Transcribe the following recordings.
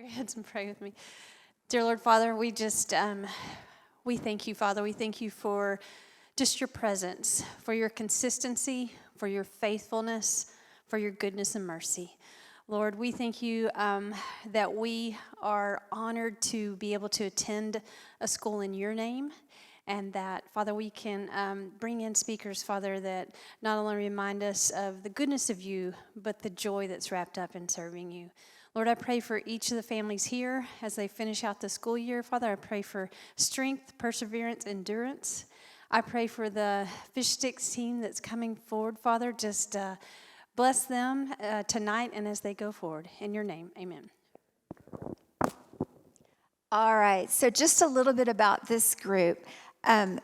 your heads and pray with me. Dear Lord Father, we just, we thank you, Father. We thank you for just your presence, for your consistency, for your faithfulness, for your goodness and mercy. Lord, we thank you that we are honored to be able to attend a school in your name, and that, Father, we can bring in speakers, Father, that not only remind us of the goodness of you, but the joy that's wrapped up in serving you. Lord, I pray for each of the families here as they finish out the school year. Father, I pray for strength, perseverance, endurance. I pray for the fish sticks team that's coming forward, Father. Just bless them tonight and as they go forward. In your name, amen. All right, so just a little bit about this group.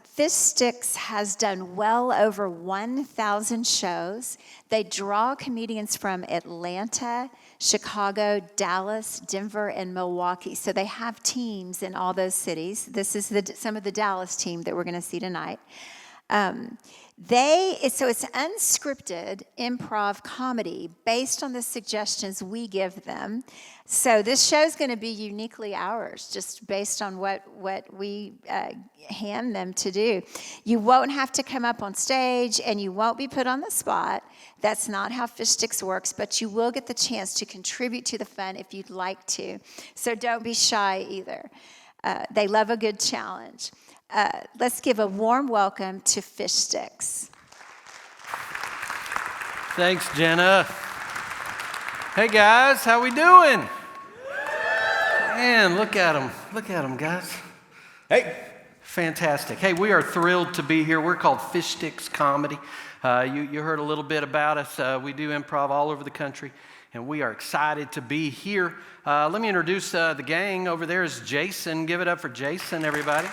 Fish Sticks has done well over 1,000 shows. They draw comedians from Atlanta, Chicago, Dallas, Denver, and Milwaukee. So they have teams in all those cities. This is some of the Dallas team that we're going to see tonight. So it's unscripted improv comedy based on the suggestions we give them. So this show is going to be uniquely ours, just based on what we hand them to do. You won't have to come up on stage, and you won't be put on the spot. That's not how Fish Sticks works, but you will get the chance to contribute to the fun if you'd like to. So don't be shy either. They love a good challenge. Let's give a warm welcome to Fish Sticks. Thanks, Jenna. Hey, guys, how we doing? Man, look at them. Look at them, guys. Hey. Fantastic. Hey, we are thrilled to be here. We're called Fish Sticks Comedy. You heard a little bit about us. We do improv all over the country, and we are excited to be here. Let me introduce the gang. Over there is Jason. Give it up for Jason, everybody.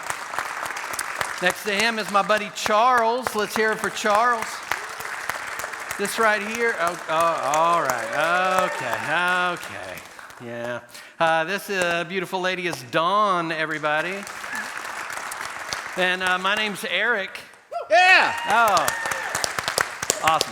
Next to him is my buddy Charles. Let's hear it for Charles. This right here. Oh, all right. Okay. Yeah. This beautiful lady is Dawn, everybody. And my name's Eric. Yeah. Oh,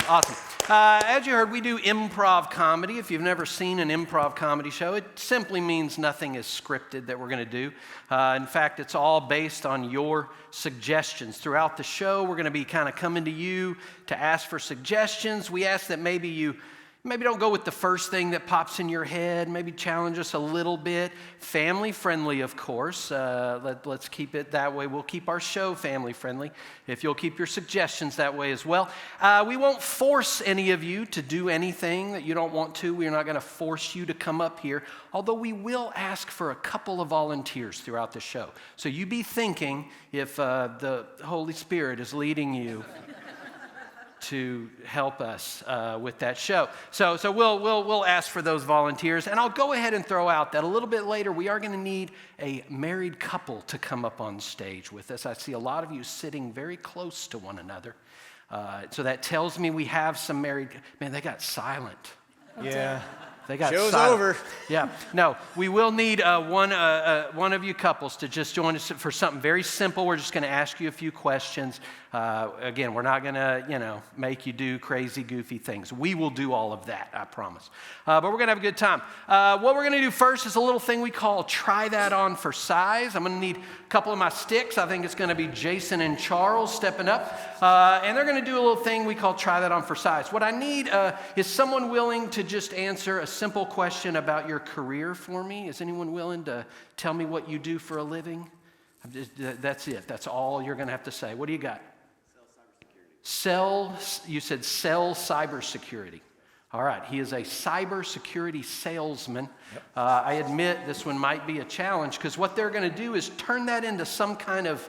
awesome. As you heard, we do improv comedy. If you've never seen an improv comedy show, it simply means nothing is scripted that we're going to do. In fact, it's all based on your suggestions. Throughout the show, we're going to be kind of coming to you to ask for suggestions. We ask that maybe you don't go with the first thing that pops in your head. Maybe challenge us a little bit. Family friendly, of course. Let's keep it that way. We'll keep our show family friendly if you'll keep your suggestions that way as well. We won't force any of you to do anything that you don't want to. We're not going to force you to come up here, although we will ask for a couple of volunteers throughout the show. So you be thinking if the Holy Spirit is leading you to help us with that show. So we'll ask for those volunteers, and I'll go ahead and throw out that a little bit later we are going to need a married couple to come up on stage with us. I see a lot of you sitting very close to one another, so that tells me we have some married. Man, they got silent. Yeah. They got Show's silent. over. Yeah. No, we will need one of you couples to just join us for something very simple. We're just going to ask you a few questions. Again, we're not going to, make you do crazy, goofy things. We will do all of that, I promise. But we're going to have a good time. What we're going to do first is a little thing we call Try That On for Size. I'm going to need a couple of my sticks. I think it's going to be Jason and Charles stepping up. And they're going to do a little thing we call Try That On for Size. What I need is someone willing to just answer a simple question about your career for me. Is anyone willing to tell me what you do for a living? That's it. That's all you're going to have to say. What do you got? You said sell cybersecurity. All right, he is a cybersecurity salesman. Yep. I admit this one might be a challenge because what they're going to do is turn that into some kind of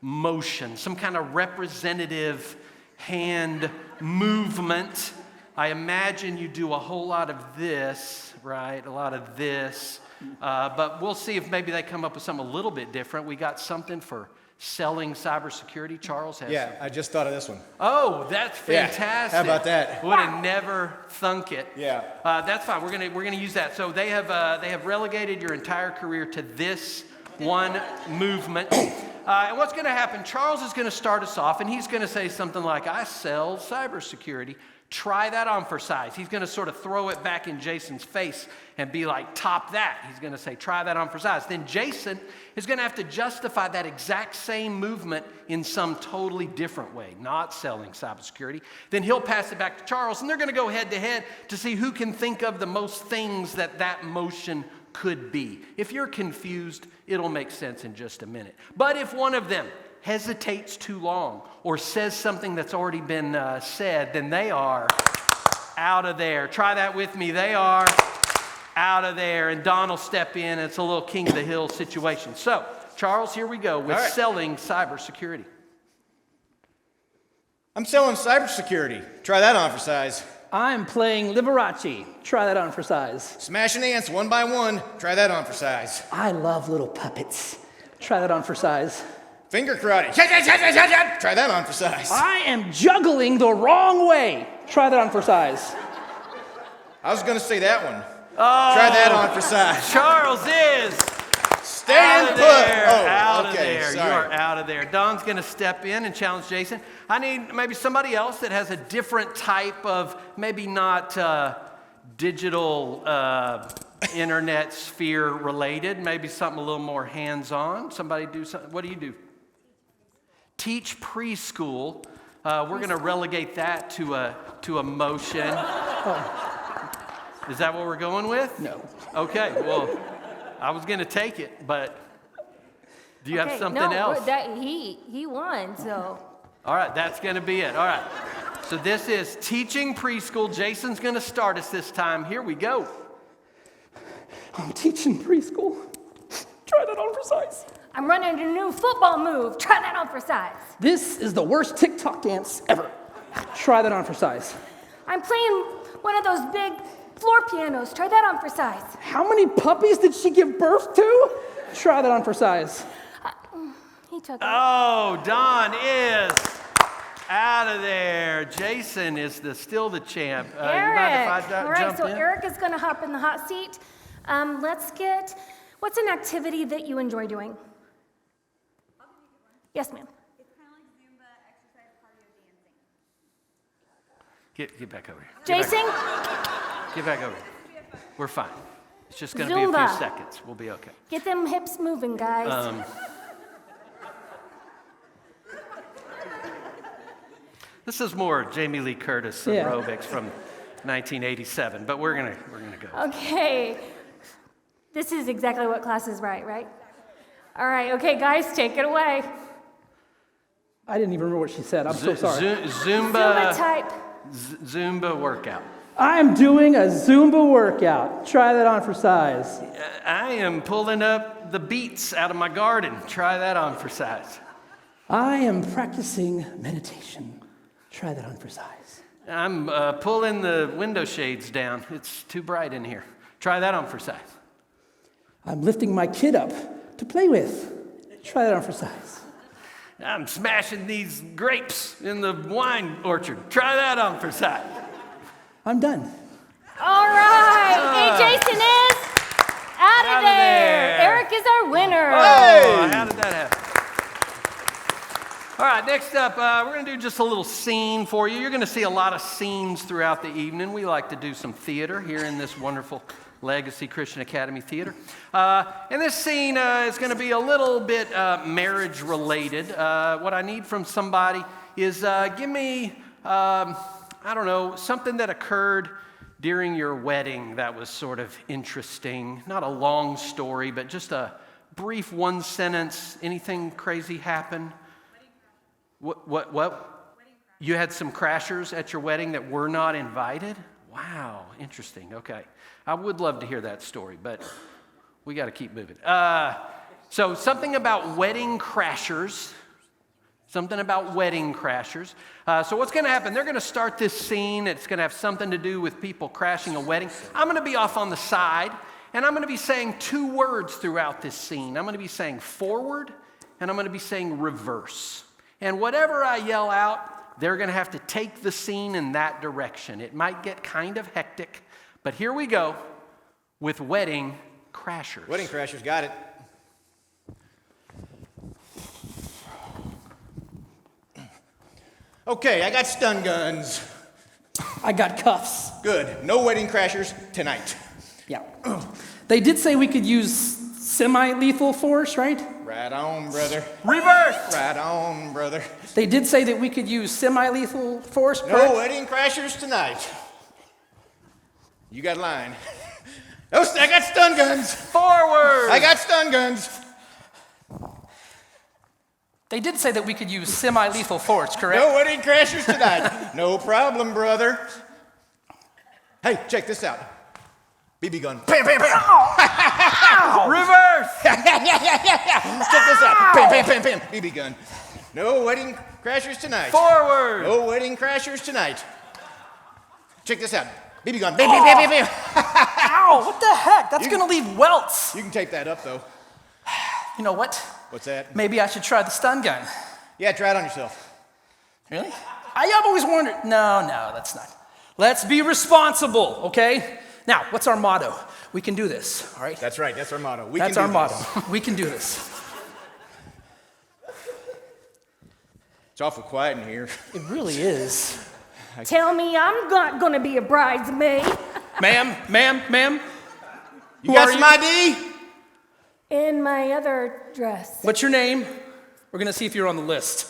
motion, some kind of representative hand movement. I imagine you do a whole lot of this, right? A lot of this. But we'll see if maybe they come up with something a little bit different. We got something for selling cybersecurity. Charles has Yeah, I just thought of this one. Oh, that's fantastic. Yeah, how about that? Would have never thunk it. Yeah. That's fine. We're gonna use that. So they have relegated your entire career to this one movement. And what's going to happen? Charles is going to start us off, and he's going to say something like, "I sell cybersecurity Try that on for size. He's going to sort of throw it back in Jason's face and be like, top that. He's going to say, try that on for size. Then Jason is going to have to justify that exact same movement in some totally different way, not selling cybersecurity. Then he'll pass it back to Charles, and they're going to go head to head to see who can think of the most things that motion could be. If you're confused, it'll make sense in just a minute. But if one of them hesitates too long or says something that's already been said, then they are out of there. Try that with me. They are out of there. And Don will step in. It's a little king of the hill situation. So, Charles, here we go with selling cybersecurity. I'm selling cybersecurity. Try that on for size. I'm playing Liberace. Try that on for size. Smashing ants one by one. Try that on for size. I love little puppets. Try that on for size. Finger karate. Try that on for size. I am juggling the wrong way. Try that on for size. I was going to say that one. Try that on for size. Charles is Staying put. Out of okay, there. sorry. You are out of there. Don's going to step in and challenge Jason. I need maybe somebody else that has a different type of, maybe not digital internet sphere related, maybe something a little more hands-on. Somebody do something. What do you do? Teach preschool. We're going to relegate that to a motion. Is that what we're going with? No. Okay, well, I was going to take it, but do you have something else? He won, so. All right, that's going to be it. All right. So this is teaching preschool. Jason's going to start us this time. Here we go. I'm teaching preschool. Try that on for size. I'm running a new football move. Try that on for size. This is the worst TikTok dance ever. Try that on for size. I'm playing one of those big floor pianos. Try that on for size. How many puppies did she give birth to? Try that on for size. He took it. Oh, Don is out of there. Jason is still the champ. You mind if I All right, jump so in? Eric is going to hop in the hot seat. What's an activity that you enjoy doing? Yes, ma'am. It's kind of like Zumba, exercise, cardio, dancing. Get back over here. Jason? Get back over here. We're fine. It's just going to be a Zumba. few seconds. We'll be okay. Get them hips moving, guys. This is more Jamie Lee Curtis aerobics from 1987, but we're gonna go. Okay. This is exactly what class is right? All right, okay, guys, take it away. I didn't even remember what she said. I'm so sorry. Zumba type. Zumba workout. I'm doing a Zumba workout. Try that on for size. I am pulling up the beets out of my garden. Try that on for size. I am practicing meditation. Try that on for size. I'm pulling the window shades down. It's too bright in here. Try that on for size. I'm lifting my kid up to play with. Try that on for size. I'm smashing these grapes in the wine orchard. Try that on for size. I'm done. All right. Hey, Jason is out of there. Eric is our winner. Oh, how did that happen? All right, next up, we're going to do just a little scene for you. You're going to see a lot of scenes throughout the evening. We like to do some theater here in this wonderful Legacy Christian Academy Theater. And this scene is going to be a little bit marriage related. What I need from somebody is give me, something that occurred during your wedding that was sort of interesting. Not a long story, but just a brief one sentence. Anything crazy happen? What? You had some crashers at your wedding that were not invited? Wow, interesting. Okay. I would love to hear that story, but we got to keep moving. So something about wedding crashers. Something about wedding crashers. So what's going to happen? They're going to start this scene. It's going to have something to do with people crashing a wedding. I'm going to be off on the side, and I'm going to be saying two words throughout this scene. I'm going to be saying forward, and I'm going to be saying reverse. And whatever I yell out, they're going to have to take the scene in that direction. It might get kind of hectic, but here we go with wedding crashers. Wedding crashers, got it. Okay, I got stun guns. I got cuffs. Good. No wedding crashers tonight. Yeah. They did say we could use semi-lethal force, right? Right on, brother. Reverse! Right on, brother. They did say that we could use semi-lethal force, No correct? wedding crashers tonight. You got a line. Oh, I got stun guns. Forward! I got stun guns. They did say that we could use semi-lethal force, correct? No wedding crashers tonight. No problem, brother. Hey, check this out. BB gun. Bam, bam, bam. Reverse! Check this out. Bam, bam, bam, bam. BB gun. No wedding crashers tonight. Forward! No wedding crashers tonight. Check this out. BB gun. Bam, bam, bam, bam, bam. Ow, what the heck? That's gonna leave welts. You can take that up, though. You know what? What's that? Maybe I should try the stun gun. Yeah, try it on yourself. Really? I've always wondered. No, that's not. Let's be responsible, okay? Now, what's our motto? We can do this, all right? That's right. That's our motto. That's our motto. We can do this. It's awful quiet in here. It really is. Tell me I'm not gonna be a bridesmaid. Ma'am. You Who got are some you? ID? In my other dress. What's your name? We're gonna see if you're on the list.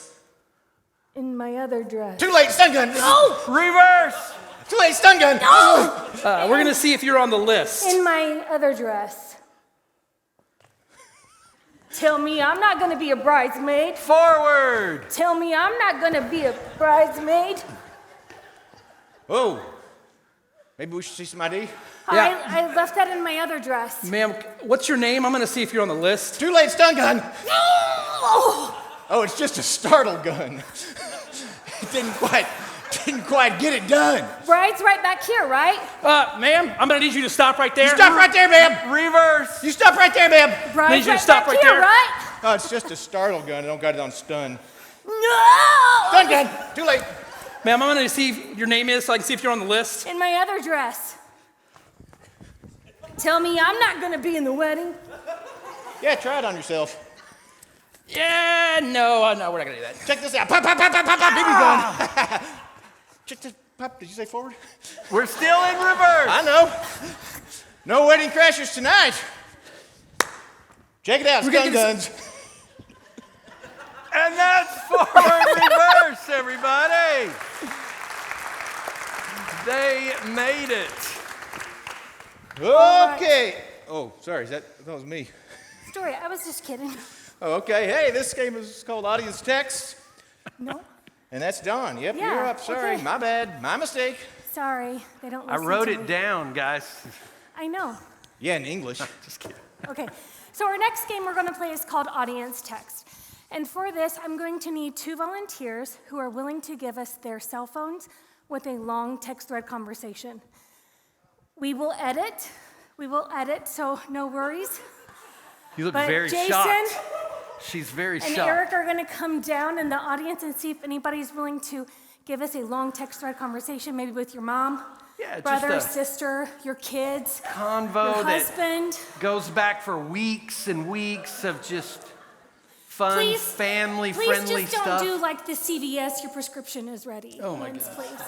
In my other dress. Too late, stun gun. Reverse! Too late, stun gun. We're gonna see if you're on the list. In my other dress. Tell me I'm not gonna be a bridesmaid. Forward! Tell me I'm not gonna be a bridesmaid. Whoa. Maybe we should see some ID? Yeah. I left that in my other dress. Ma'am, what's your name? I'm gonna see if you're on the list. Too late, stun gun. Oh, it's just a startle gun. It didn't quite get it done. Bride's right back here, right? Ma'am, I'm gonna need you to stop right there. You stop right there, ma'am. Reverse! You stop right there, ma'am. Bride's you to right stop back right here, there. right? Oh, it's just a startle gun. I don't got it on stun. No! Stun gun. Too late. Ma'am, I'm gonna see if your name is so I can see if you're on the list. In my other dress. Tell me I'm not gonna be in the wedding. Yeah, try it on yourself. Yeah, no, we're not gonna do that. Check this out. Pop, pop, pop, pop, pop, pop, BB gun. Check this. Pop, did you say forward? We're still in reverse! I know. No wedding crashers tonight. Check it out, We're stun gonna get guns. And that's forward reverse, everybody! They made it. Okay. Oh, sorry. That was me. Story, I was just kidding. Oh, okay. Hey, this game is called Audience Text. No, And that's Dawn. Yep, Yeah, you're up. Sorry. okay. My bad. My mistake. sorry, they don't I listen wrote to it me. down, guys. I know. Yeah, in English. Just kidding. Okay, so our next game we're going to play is called Audience Text. And for this, I'm going to need 2 volunteers who are willing to give us their cell phones with a long text thread conversation. We will edit, so no worries. You look But very Jason shocked. She's very and shocked. Eric are going to come down in the audience and see if anybody's willing to give us a long text thread conversation, maybe with your mom, Yeah, brother, just a sister, your kids, convo your that husband. goes back for weeks and weeks of just fun, Please family-friendly just don't stuff. do like the CVS, your prescription is ready. Oh my ones, gosh. Please.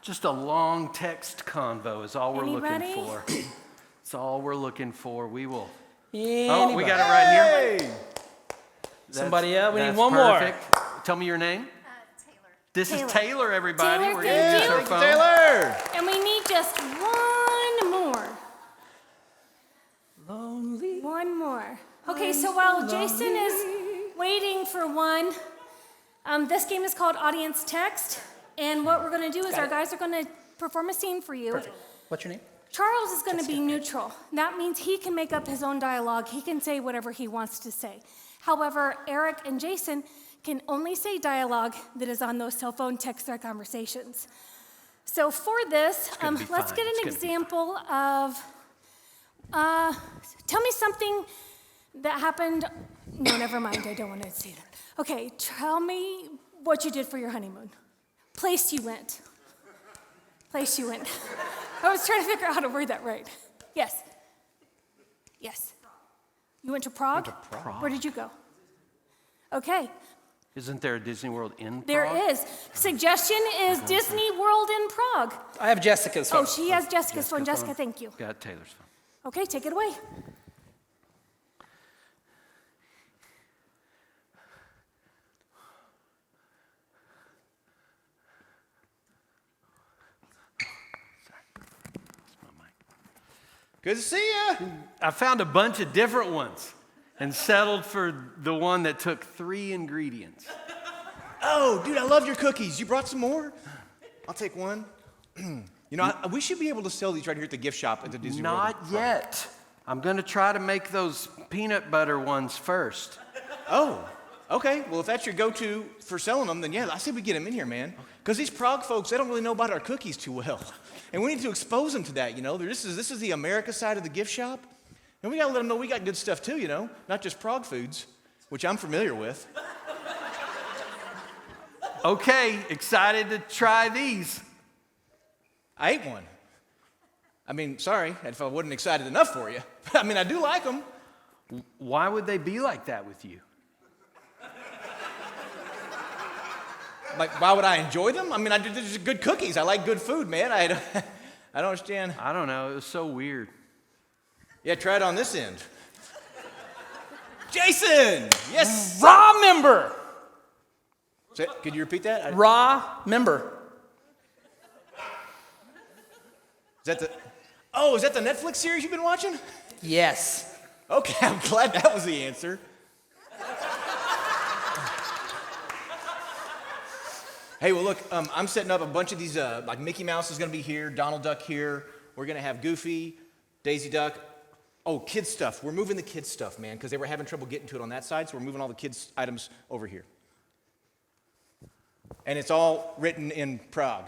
Just a long text convo is all we're Anybody? looking for. It's all we're looking for. We will. Anybody? Oh, we got it right here. That's- Somebody else? We need that's one more. perfect. Tell me your name. Taylor. This Taylor. is Taylor, everybody. Taylor, We're thank gonna use you. her Thank you, phone. Taylor. And we need just one more. Lonely. One more. Okay, so while Jason is waiting for one, this game is called Audience Text. And what we're going to do is Got our it. guys are going to perform a scene for you. Perfect. What's your name? Charles is going to be neutral. That means he can make up his own dialogue. He can say whatever he wants to say. However, Eric and Jason can only say dialogue that is on those cell phone text thread conversations. So for this, gonna be let's fine. get It's an gonna be example of, tell me something that happened. No, never mind. I don't want to say that. Okay, tell me what you did for your honeymoon. Place you went. Place you went. I was trying to figure out how to word that right. Yes. Yes. You went to Prague? Where did you go? Okay. Isn't there a Disney World in Prague? There is. Suggestion is Disney World in Prague. I have Jessica's phone. Oh, she has Jessica's phone. Jessica, thank you. Got Taylor's phone. Okay, take it away. Good to see ya. I found a bunch of different ones and settled for the one that took 3 ingredients. Oh, dude, I love your cookies. You brought some more? I'll take one. You know, we should be able to sell these right here at the gift shop at the Disney World. Not yet. I'm going to try to make those peanut butter ones first. Oh, okay. Well, if that's your go-to for selling them, then yeah, I say we get them in here, man. Because these Prague folks, they don't really know about our cookies too well. And we need to expose them to that, you know. This is the America side of the gift shop. And we got to let them know we got good stuff too, you know. Not just Prague foods, which I'm familiar with. Okay, excited to try these. I ate one. I mean, sorry if I wasn't excited enough for you. I mean, I do like them. Why would they be like that with you? Like, why would I enjoy them? I mean, they're just good cookies. I like good food, man. I don't understand. I don't know. It was so weird. Yeah, try it on this end. Jason! Yes! Raw member. Could you repeat that? Raw member. Is that the Netflix series you've been watching? Yes. Okay, I'm glad that was the answer. Hey, well, look, I'm setting up a bunch of these, like Mickey Mouse is going to be here, Donald Duck here. We're going to have Goofy, Daisy Duck. Oh, kids stuff. We're moving the kids stuff, man, because they were having trouble getting to it on that side, so we're moving all the kids' items over here. And it's all written in Prague.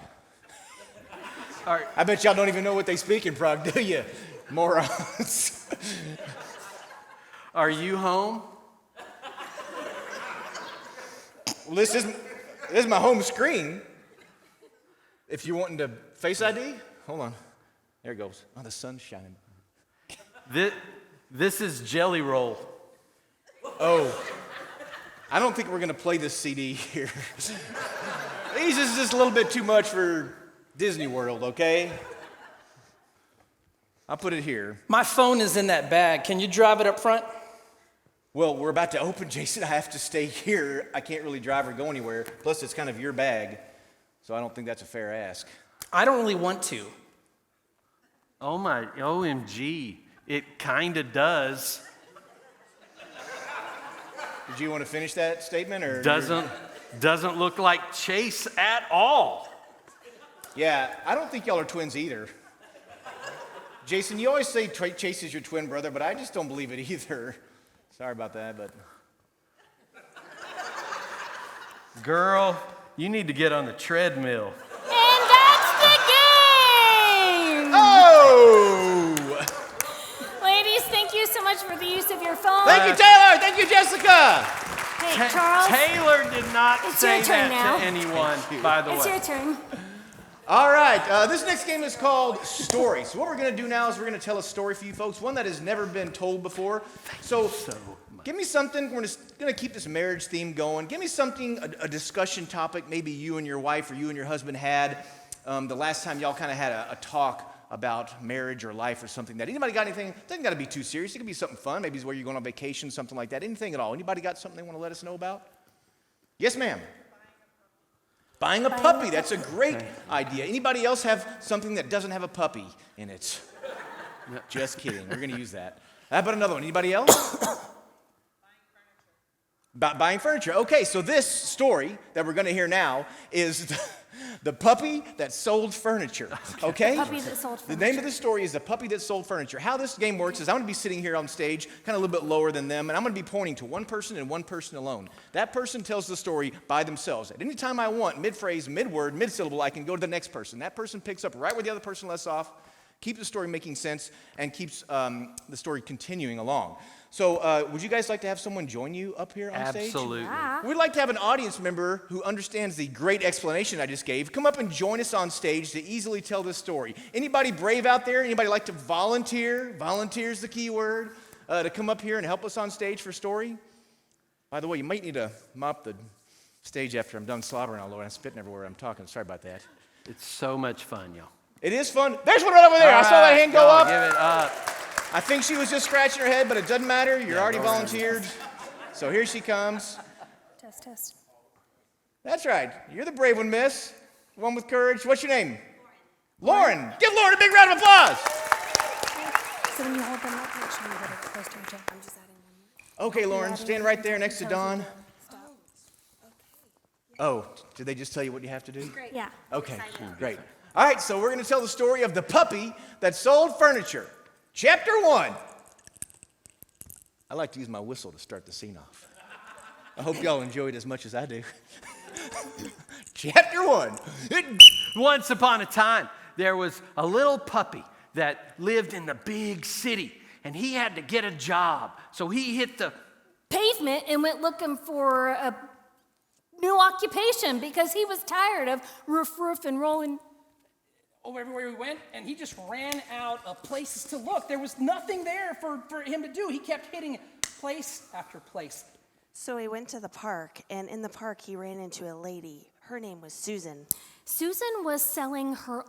All right. I bet y'all don't even know what they speak in Prague, do you? Morons. Are you home? Well, this is my home screen. If you're wanting to Face ID, hold on. There it goes. Oh, the sun's shining. This is Jelly Roll. Oh, I don't think we're going to play this CD here. These is just a little bit too much for Disney World, okay? I'll put it here. My phone is in that bag. Can you drive it up front? Well, we're about to open, Jason. I have to stay here. I can't really drive or go anywhere. Plus, it's kind of your bag, so I don't think that's a fair ask. I don't really want to. Oh my, OMG. It kind of does. Did you want to finish that statement, or Doesn't look like Chase at all. Yeah, I don't think y'all are twins either. Jason, you always say Chase is your twin brother, but I just don't believe it either. Sorry about that, but... Girl, you need to get on the treadmill. And that's the game! Oh! Ladies, thank you so much for the use of your phone. Thank you, Taylor! Thank you, Jessica! Hey, Charles, Taylor did not It's say your turn that now. to anyone, by the it's way. your turn. All right, this next game is called Story. So what we're going to do now is we're going to tell a story for you folks, one that has never been told before. So give me something. We're going to keep this marriage theme going. Give me something, a discussion topic maybe you and your wife or you and your husband had the last time y'all kind of had a talk about marriage or life or something. That anybody got anything? It doesn't got to be too serious. It could be something fun. Maybe it's where you're going on vacation, something like that. Anything at all. Anybody got something they want to let us know about? Yes, ma'am. Buying a puppy, that's a great idea. Anybody else have something that doesn't have a puppy in it? Just kidding, we're gonna use that. How about another one, anybody else? Buying furniture. Okay, so this story that we're gonna hear now is the puppy that sold furniture, okay? The puppy that sold The furniture. name of the story is The Puppy That Sold Furniture. How this game works is I'm going to be sitting here on stage, kind of a little bit lower than them, and I'm going to be pointing to one person and one person alone. That person tells the story by themselves. At any time I want, mid-phrase, mid-word, mid-syllable, I can go to the next person. That person picks up right where the other person left off, keeps the story making sense, and keeps the story continuing along. So would you guys like to have someone join you up here on stage? Absolutely. We'd like to have an audience member who understands the great explanation I just gave come up and join us on stage to easily tell this story. Anybody brave out there? Anybody like to volunteer? Volunteer is the key word. To come up here and help us on stage for story. By the way, you might need to mop the stage after I'm done slobbering all over. I'm spitting everywhere I'm talking. Sorry about that. It's so much fun, y'all. It is fun. There's one right over there. I saw that hand go y'all up. Give it up. I think she was just scratching her head, but it doesn't matter. You're already volunteered. So here she comes. Test, test. That's right. You're the brave one, miss. The one with courage. What's your name? Lauren. Give Lauren a big round of applause. So when you hold them up, make sure you get it close to your chin. I'm just adding one more. Okay, Lauren, stand right there next to Dawn. Oh, did they just tell you what you have to do? Yeah. Okay, great. All right, so we're going to tell the story of the puppy that sold furniture. Chapter 1. I like to use my whistle to start the scene off. I hope y'all enjoy it as much as I do. Chapter 1. Once upon a time, there was a little puppy that lived in the big city, and he had to get a job. So he hit the Pavement and went looking for a new occupation because he was tired of roof and rolling. Oh, everywhere we went, and he just ran out of places to look. There was nothing there for him to do. He kept hitting place after place. So he went to the park, and in the park he ran into a lady. Her name was Susan. Susan was selling her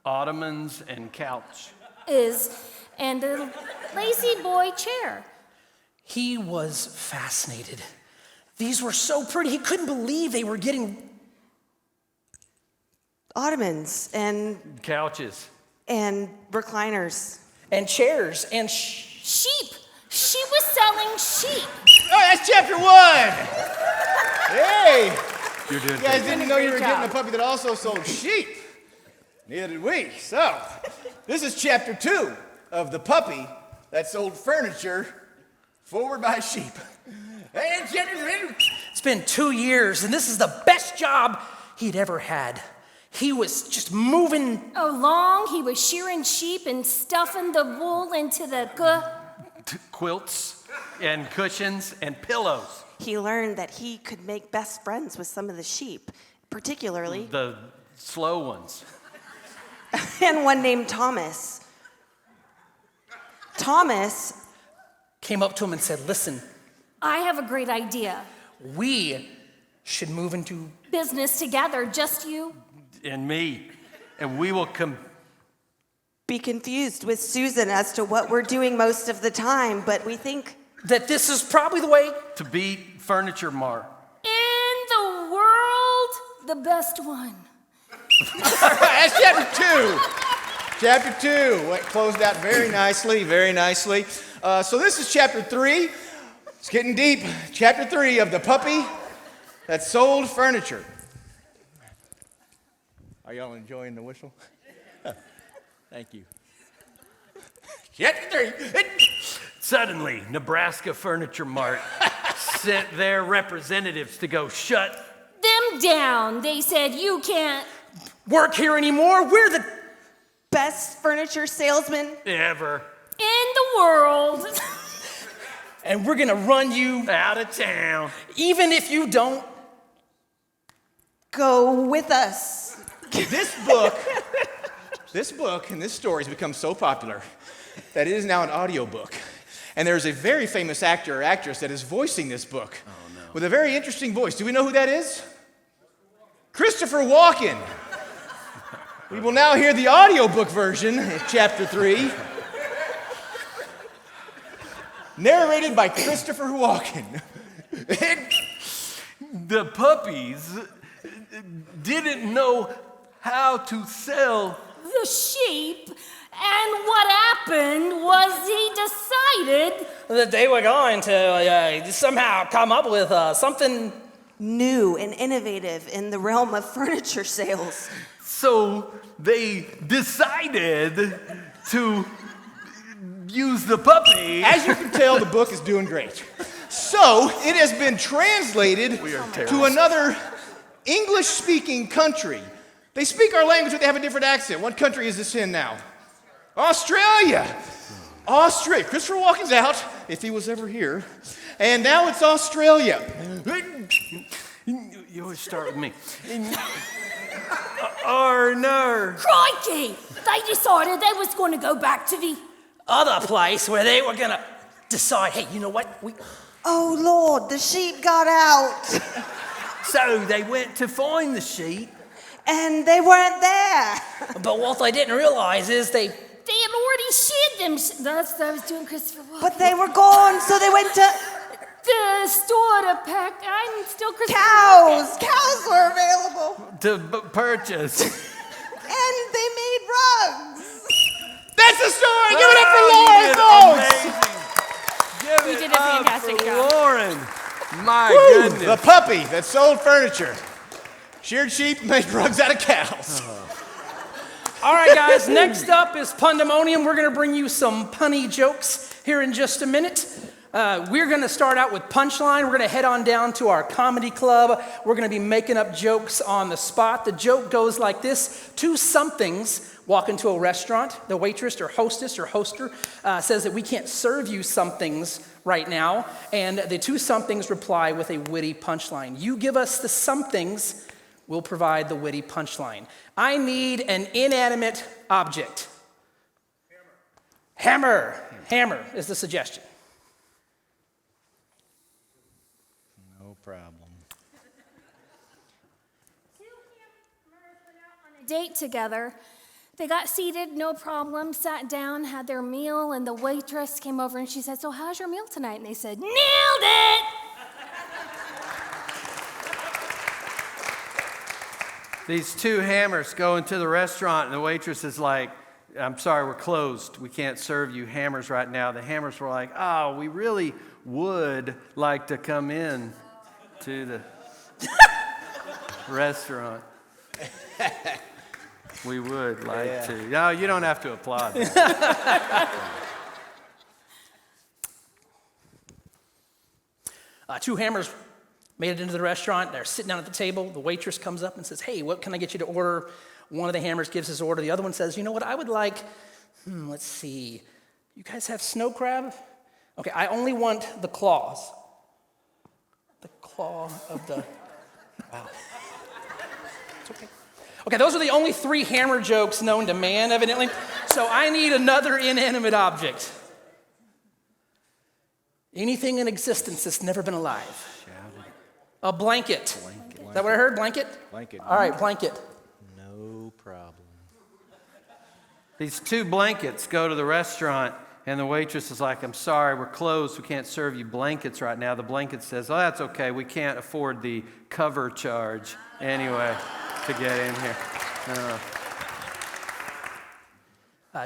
ottomans and couch. and a lazy boy chair. He was fascinated. These were so pretty. He couldn't believe they were getting Ottomans and Couches. recliners. and chairs and Sheep. She was selling sheep. Oh, that's chapter 1. Hey, You're doing you guys great. didn't know you were getting a puppy that also sold sheep. Neither did we. So, this is chapter 2 of the puppy that sold furniture forward by sheep. And chapter 3. It's been 2 years, and this is the best job he'd ever had. He was just moving. Along, he was shearing sheep and stuffing the wool into the Quilts and cushions and pillows. He learned that he could make best friends with some of the sheep, particularly, The slow ones. and one named Thomas. Thomas Came up to him and said, listen, I have a great idea. we should move into Business together, just you. And me. And we will be confused with Susan as to what we're doing most of the time, but we think that this is probably the way. to beat Furniture Mart. In the world, the best one. That's chapter 2. Chapter 2. What closed out very nicely, very nicely. So this is chapter 3. It's getting deep. Chapter 3 of the puppy that sold furniture. Are y'all enjoying the whistle? Thank you. Chapter 3. Suddenly, Nebraska Furniture Mart sent their representatives to go shut Them down. They said, you can't. Work here anymore. We're the best furniture salesman. ever In the world. and we're gonna run you out of town. even if you don't. Go with us. This book and this story has become so popular that it is now an audiobook. And there's a very famous actor or actress that is voicing this book with a very interesting voice. Do we know who that is? Christopher Walken. We will now hear the audiobook version of chapter 3, narrated by Christopher Walken. The puppies didn't know how to sell. The sheep. And what happened was he decided That they were going to somehow come up with something. New and innovative in the realm of furniture sales. So they decided to use the puppy. As you can tell, the book is doing great. So it has been translated to another English-speaking country. They speak our language, but they have a different accent. What country is this in now? Australia. Australia. Christopher Walken's out, if he was ever here. And now it's Australia. You always start with me. No. crikey. They decided they was going to go back to the Other place where they were gonna decide, hey, you know what? Oh Lord, the sheep got out. So they went to find the sheep. And they weren't there. But what they didn't realize is they They had already shed them. That's what I was doing, Christopher. But they were gone, so they went to The store to pack. I'm still Christopher. cows. Cows were available. To purchase. And they made rugs. That's the story. Give it up for Oh, Lauren, you folks. did amazing. Give You it did a up fantastic for job. Lauren. My Woo, goodness. the puppy that sold furniture. Sheared sheep, made rugs out of cows. All right, guys, next up is Pandemonium. We're going to bring you some punny jokes here in just a minute. We're going to start out with Punchline. We're going to head on down to our comedy club. We're going to be making up jokes on the spot. The joke goes like this. Two somethings walk into a restaurant. The waitress or hostess or hoster says that we can't serve you somethings right now. And the two somethings reply with a witty punchline. You give us the somethings, we'll provide the witty punchline. I need an inanimate object. Hammer. Hammer is the suggestion. No problem. Two campers went out on a date together. They got seated, no problem, sat down, had their meal, and the waitress came over and she said, "So how's your meal tonight?" And they said, "Nailed it!" These two hammers go into the restaurant, and the waitress is like, I'm sorry, we're closed. We can't serve you hammers right now. The hammers were like, oh, we really would like to come in to the restaurant. We would like to. No, you don't have to applaud. Two hammers made it into the restaurant. They're sitting down at the table. The waitress comes up and says, "Hey, what can I get you to order?" One of the hammers gives his order. The other one says, "You know what? I would like, let's see. You guys have snow crab? Okay, I only want the claws." The claw of the, wow. It's okay. Okay, those are the only three hammer jokes known to man, evidently. So I need another inanimate object. Anything in existence that's never been alive. A blanket. Is that what I heard? Blanket? Blanket. All right, blanket. No problem. These two blankets go to the restaurant, and the waitress is like, I'm sorry, we're closed. We can't serve you blankets right now. The blanket says, oh, that's okay. We can't afford the cover charge anyway to get in here.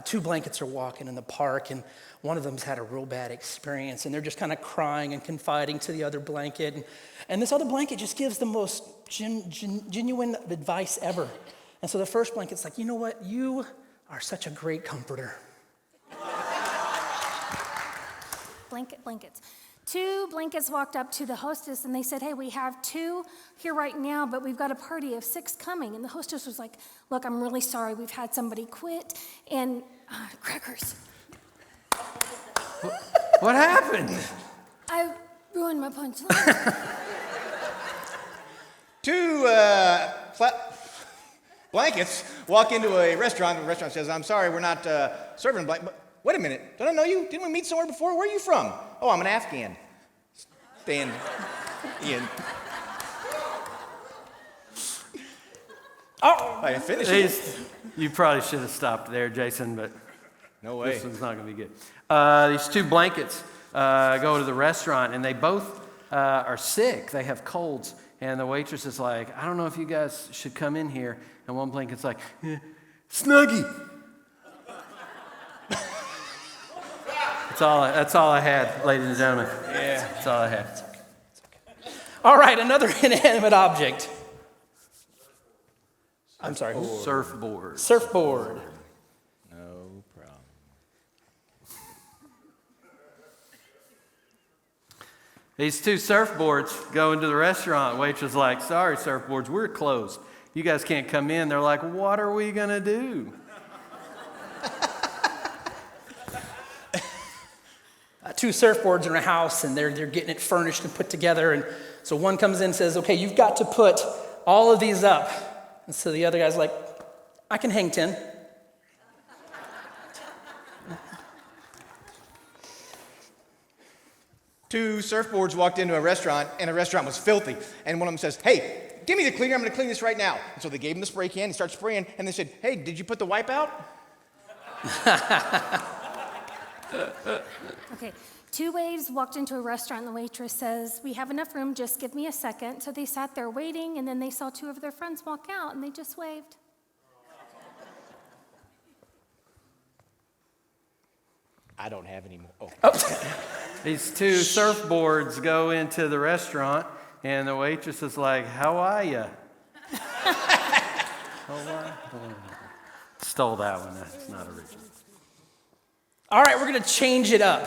Two blankets are walking in the park, and one of them's had a real bad experience, and they're just kind of crying and confiding to the other blanket. And this other blanket just gives the most genuine advice ever. And so the first blanket's like, you know what? You are such a great comforter. Blankets. Two blankets walked up to the hostess and they said, "Hey, we have two here right now, but we've got a party of 6 coming." And the hostess was like, "Look, I'm really sorry. We've had somebody quit." And crackers. What happened? I ruined my punchline. Two blankets walk into a restaurant. The restaurant says, "I'm sorry, we're not serving blankets." Wait a minute. Don't I know you? Didn't we meet somewhere before? Where are you from? Oh, I'm an Afghan. Stand in. Oh, I finished it. You probably should have stopped there, Jason, but No way. this one's not going to be good. These two blankets go to the restaurant, and they both are sick. They have colds. And the waitress is like, I don't know if you guys should come in here. And one blanket's like, Snuggie. That's all I had, ladies and gentlemen. Yeah. That's all I had. all right, another inanimate object. I'm sorry. Surfboard. Surfboard. No problem. These two surfboards go into the restaurant. Waitress is like, sorry, surfboards, we're closed. You guys can't come in. They're like, what are we going to do? Two surfboards in a house, and they're getting it furnished and put together. And so one comes in and says, okay, you've got to put all of these up. And so the other guy's like, I can hang 10. Two surfboards walked into a restaurant, and the restaurant was filthy. And one of them says, "Hey, give me the cleaner. I'm going to clean this right now." And so they gave him the spray can. He starts spraying, and they said, "Hey, did you put the wipe out?" Okay. Two waves walked into a restaurant, and the waitress says, "We have enough room, just give me a second." So they sat there waiting, and then they saw two of their friends walk out, and they just waved. I don't have any more. Oh. These two surfboards go into the restaurant, and the waitress is like, "How are you?" Stole that one. That's not original. All right, we're going to change it up.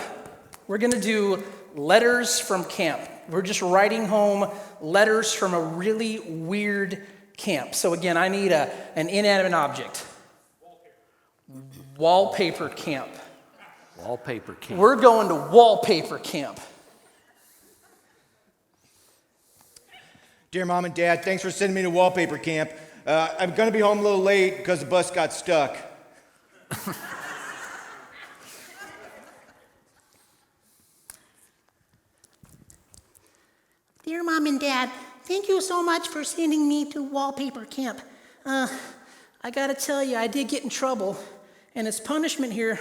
We're going to do letters from camp. We're just writing home letters from a really weird camp. So again, I need an inanimate object. Wallpaper camp. Wallpaper camp. We're going to wallpaper camp. Dear Mom and Dad, thanks for sending me to wallpaper camp. I'm going to be home a little late because the bus got stuck. Dear Mom and Dad, thank you so much for sending me to wallpaper camp. I gotta tell you, I did get in trouble, and as punishment here,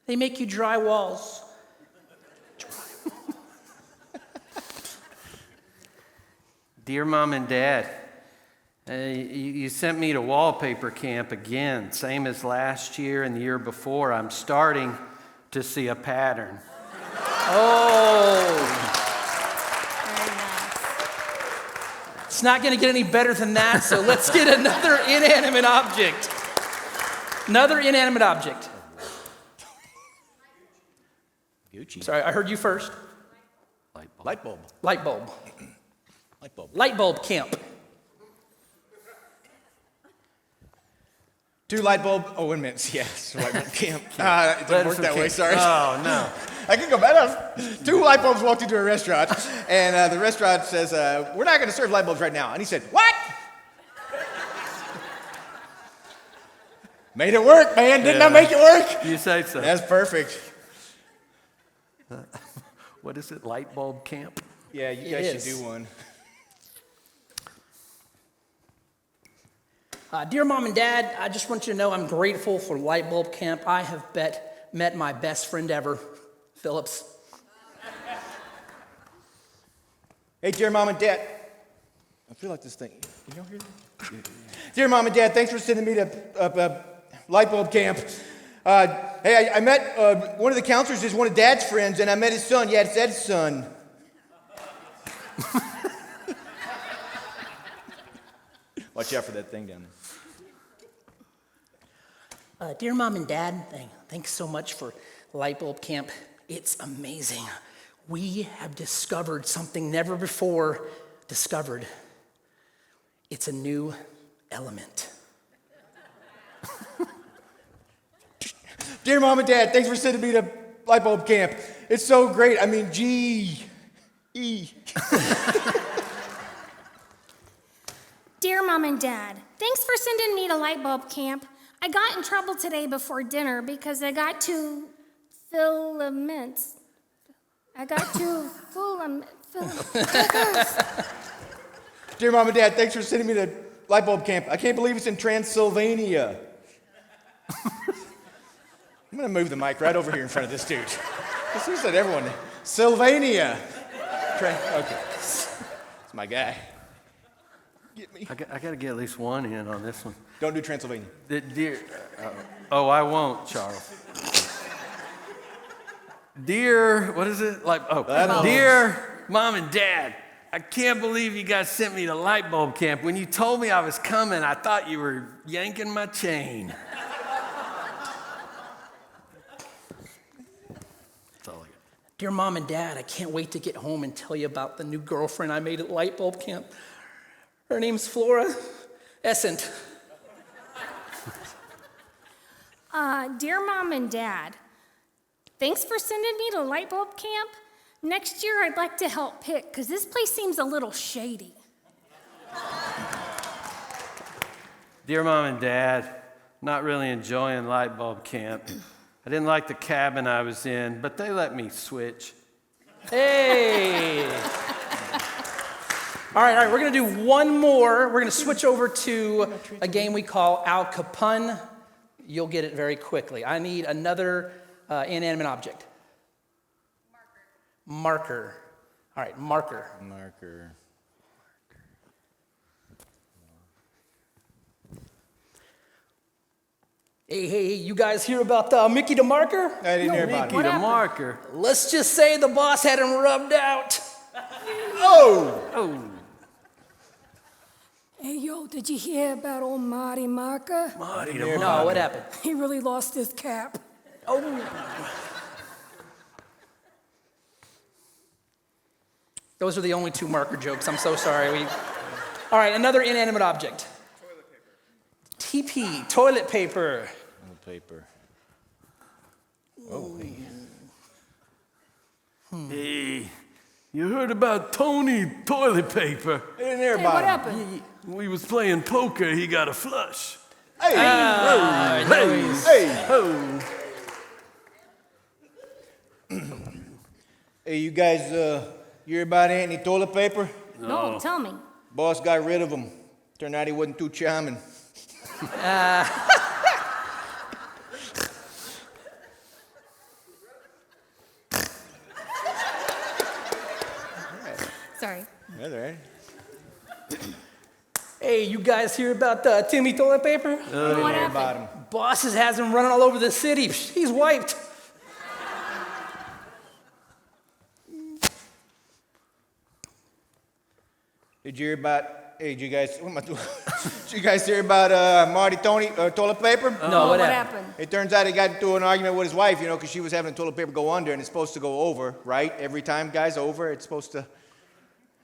they make you dry walls. Dear Mom and Dad, you sent me to wallpaper camp again, same as last year and the year before. I'm starting to see a pattern. Oh. It's not going to get any better than that, so let's get another inanimate object. Another inanimate object. Gucci. Sorry, I heard you first. Light bulb. Light bulb. Light bulb. Light bulb camp. Two light bulb. Oh, wait a minute. Yes, light bulb camp. It didn't work that way. Sorry. Oh, no. I can go better. Two light bulbs walked into a restaurant, and the restaurant says, "We're not going to serve light bulbs right now." And he said, "What?" Made it work, man. Didn't I make it work? You say so. That's perfect. What is it? Light bulb camp? Yeah, you guys should do one. Dear Mom and Dad, I just want you to know I'm grateful for Light Bulb Camp. I have met my best friend ever, Phillips. Hey, dear Mom and Dad. I feel like this thing. Can y'all hear that? Dear Mom and Dad, thanks for sending me to light bulb camp. Hey, I met one of the counselors is one of Dad's friends, and I met his son. Yeah, it's Ed's son. Watch out for that thing down there. Dear Mom and Dad, thanks so much for Light Bulb Camp. It's amazing. We have discovered something never before discovered. It's a new element. Dear Mom and Dad, thanks for sending me to light bulb camp. It's so great. I mean, G-E. Dear Mom and Dad, thanks for sending me to light bulb camp. I got in trouble today before dinner because I got two filaments. Dear Mom and Dad, thanks for sending me to light bulb camp. I can't believe it's in Transylvania. I'm going to move the mic right over here in front of this dude. This is that everyone. Sylvania. Okay. It's my guy. Get me. I got to get at least one in on this one. Don't do Transylvania. I won't, Charles. Dear, what is it? Dear Mom and Dad, I can't believe you guys sent me to light bulb camp. When you told me I was coming, I thought you were yanking my chain. That's all I got. Dear Mom and Dad, I can't wait to get home and tell you about the new girlfriend I made at Light Bulb Camp. Her name's Flora Essent. Dear Mom and Dad, thanks for sending me to light bulb camp. Next year, I'd like to help pick, because this place seems a little shady. Dear Mom and Dad, not really enjoying light bulb camp. I didn't like the cabin I was in, but they let me switch. Hey. All right, we're gonna do one more. We're gonna switch over to a game we call Al Capone. You'll get it very quickly. I need another inanimate object. Marker. All right, marker. Marker. Hey, you guys hear about Mickey the Marker? I didn't hear about it. Mickey the marker. Let's just say the boss had him rubbed out. Oh! Hey, yo, did you hear about old Marty Marker? Marty the No, what happened? He really lost his cap. Those are the only two marker jokes. I'm so sorry. All right, another inanimate object. TP, toilet paper. Paper. Hey, you heard about Tony toilet paper? I didn't hear Hey, about what it. happened? We was playing poker, he got a flush. Hey! Oh, Hey, you guys, you hear about any toilet paper? No, tell me. Boss got rid of him. Turned out he wasn't too charming. Sorry. That's all right. Hey, you guys hear about Timmy toilet paper? What happened? About him. Bosses has him running all over the city. He's wiped. Did you hear about? Hey, did you guys? What am I doing? Did you guys hear about Marty Tony toilet paper? No, what what happened? happened? It turns out he got into an argument with his wife, because she was having the toilet paper go under, and it's supposed to go over, right? Every time, guys, over. It's supposed to.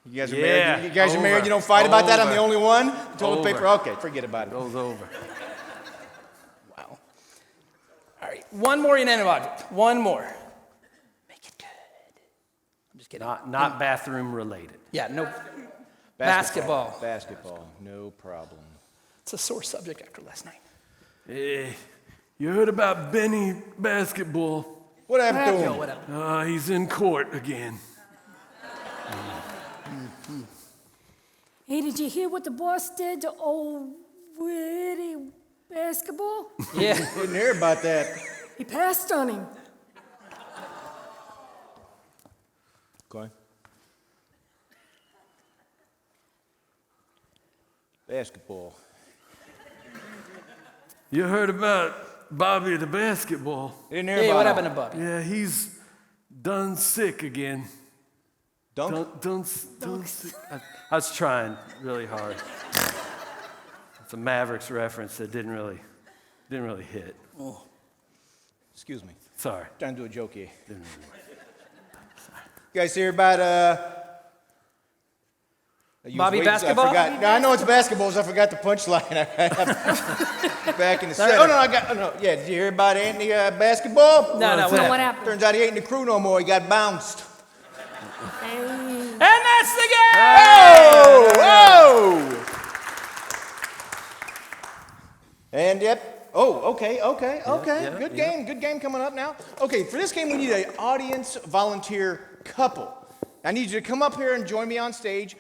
You guys are married. You guys are married. You don't fight about that. I'm the only one. Toilet paper. Okay, forget about it. Goes over. Wow. All right, one more inanimate object. One more. Make it good. I'm just kidding. Not bathroom related. Yeah, no. Basketball. Basketball. No problem. It's a sore subject after last night. hey, you heard about Benny basketball? What happened to Yo, him? what happened? He's in court again. Hey, did you hear what the boss did to old Woody Basketball? Yeah. Didn't hear about that. He passed on him. Go on. Basketball. You heard about Bobby the basketball? Didn't hear Hey, about what him. happened to Bobby? Yeah, he's done sick again. Dunk? Done sick. I was trying really hard. It's a Mavericks reference that didn't really hit. Excuse me. Sorry. Trying to do a joke here. You guys hear about I used Bobby weights, basketball? I forgot. No, I know it's basketball, so I forgot the punchline. Back in the set. Oh no, yeah. Did you hear about Anthony basketball? No, What's what that? What happened? Turns out he ain't in the crew no more. He got bounced. Hey. And that's the game! Whoa! And yep. Oh, okay. yeah, Good yeah. game. Good game coming up now. Okay, for this game we need an audience volunteer couple. I need you to come up here and join me on stage.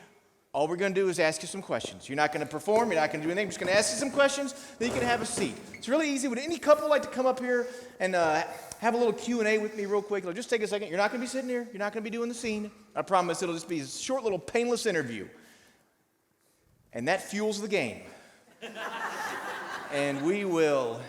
All we're going to do is ask you some questions. You're not going to perform. You're not going to do anything. We're just going to ask you some questions. Then you can have a seat. It's really easy. Would any couple like to come up here and have a little Q&A with me real quick? It'll just take a second. You're not going to be sitting here. You're not going to be doing the scene. I promise it'll just be a short little painless interview. And that fuels the game. And we will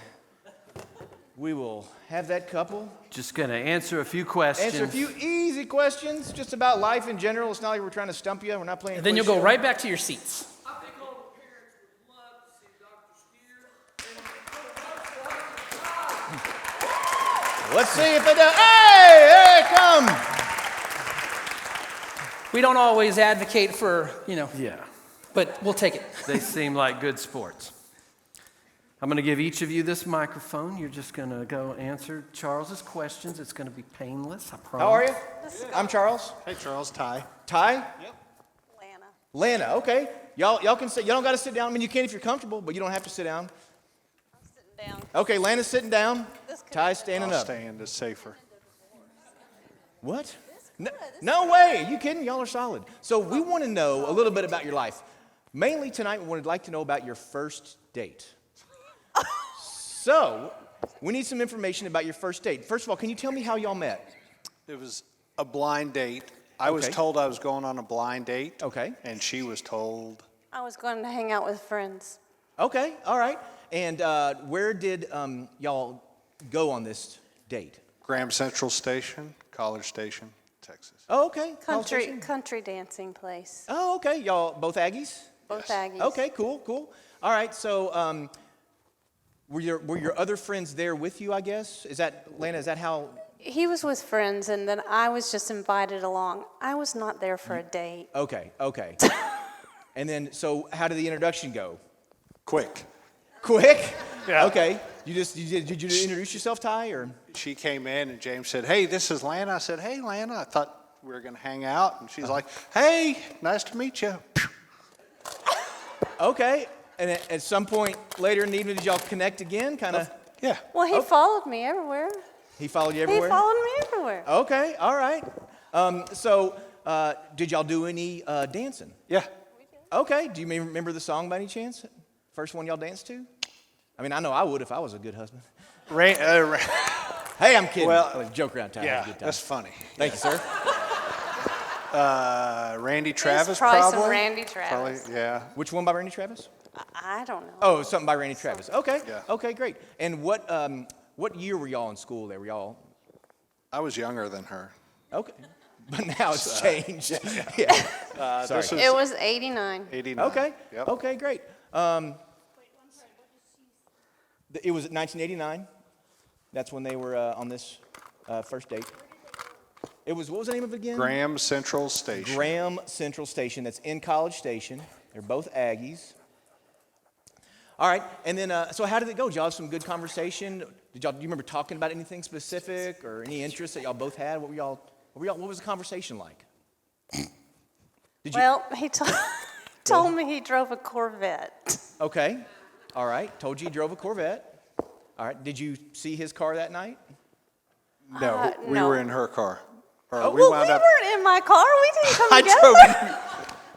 have that couple Just going to answer a few questions. answer a few easy questions just about life in general. It's not like we're trying to stump you. We're not playing. And then quiz you'll go show. right back to your seats. Let's see if it does. Hey, come. We don't always advocate for, Yeah. but we'll take it. They seem like good sports. I'm going to give each of you this microphone. You're just going to go answer Charles's questions. It's going to be painless, I promise. How are you? I'm Charles. Hey, Charles, Ty. Ty? Lana. Lana, okay. Y'all can sit. Y'all don't got to sit down. I mean, you can if you're comfortable, but you don't have to sit down. I'm sitting down. Okay, Lana's sitting down. This could Ty's standing I'll up. stand. It's safer. What? No way. Are you kidding? Y'all are solid. So we want to know a little bit about your life. Mainly tonight, we would like to know about your first date. So we need some information about your first date. First of all, can you tell me how y'all met? It was a blind date. I was told I was going on a blind date. Okay. And she was told. I was going to hang out with friends. Okay, all right. And where did y'all go on this date? Graham Central Station, College Station, Texas. Oh, okay. College Station? Country dancing place. Oh, okay. Y'all both Aggies? Both Aggies. Okay, cool. All right, so were your other friends there with you, I guess? Lana, is that how? He was with friends, and then I was just invited along. I was not there for a date. Okay. And then, so how did the introduction go? Quick. Yeah. Okay. Did you introduce yourself, Ty, or? She came in and James said, "Hey, this is Lana." I said, "Hey, Lana." I thought we were going to hang out. And she's like, "Hey, nice to meet you." Okay. And at some point later in the evening, did y'all connect again? Kind of? Yeah. Well, he followed me everywhere. He followed you everywhere? He followed me everywhere. Okay. All right. So did y'all do any dancing? Yeah. Okay. Do you remember the song by any chance? First one y'all danced to? I mean, I know I would if I was a good husband. Hey, I'm kidding. Well, joke around time. Yeah, that's funny. Thank you, sir. Randy Travis, probably probably. some Randy Travis. Probably, yeah. Which one by Randy Travis? I don't know. Oh, something by Randy Travis. Okay. Yeah. Okay, great. And what year were y'all in school there? Were y'all? I was younger than her. Okay. But now it's changed. Yeah. Sorry. It was 89. 89. Okay. Yep. Okay, great. It was 1989. That's when they were on this first date. It was, what was the name of it again? Graham Central Station. Graham Central Station. That's in College Station. They're both Aggies. All right, and then, so how did it go? Did y'all have some good conversation? Do you remember talking about anything specific or any interests that y'all both had? What was the conversation like? Well, he told me he drove a Corvette. Okay, all right. Told you he drove a Corvette. All right, did you see his car that night? No, we no. were in her car. We weren't in my car. We didn't come together. I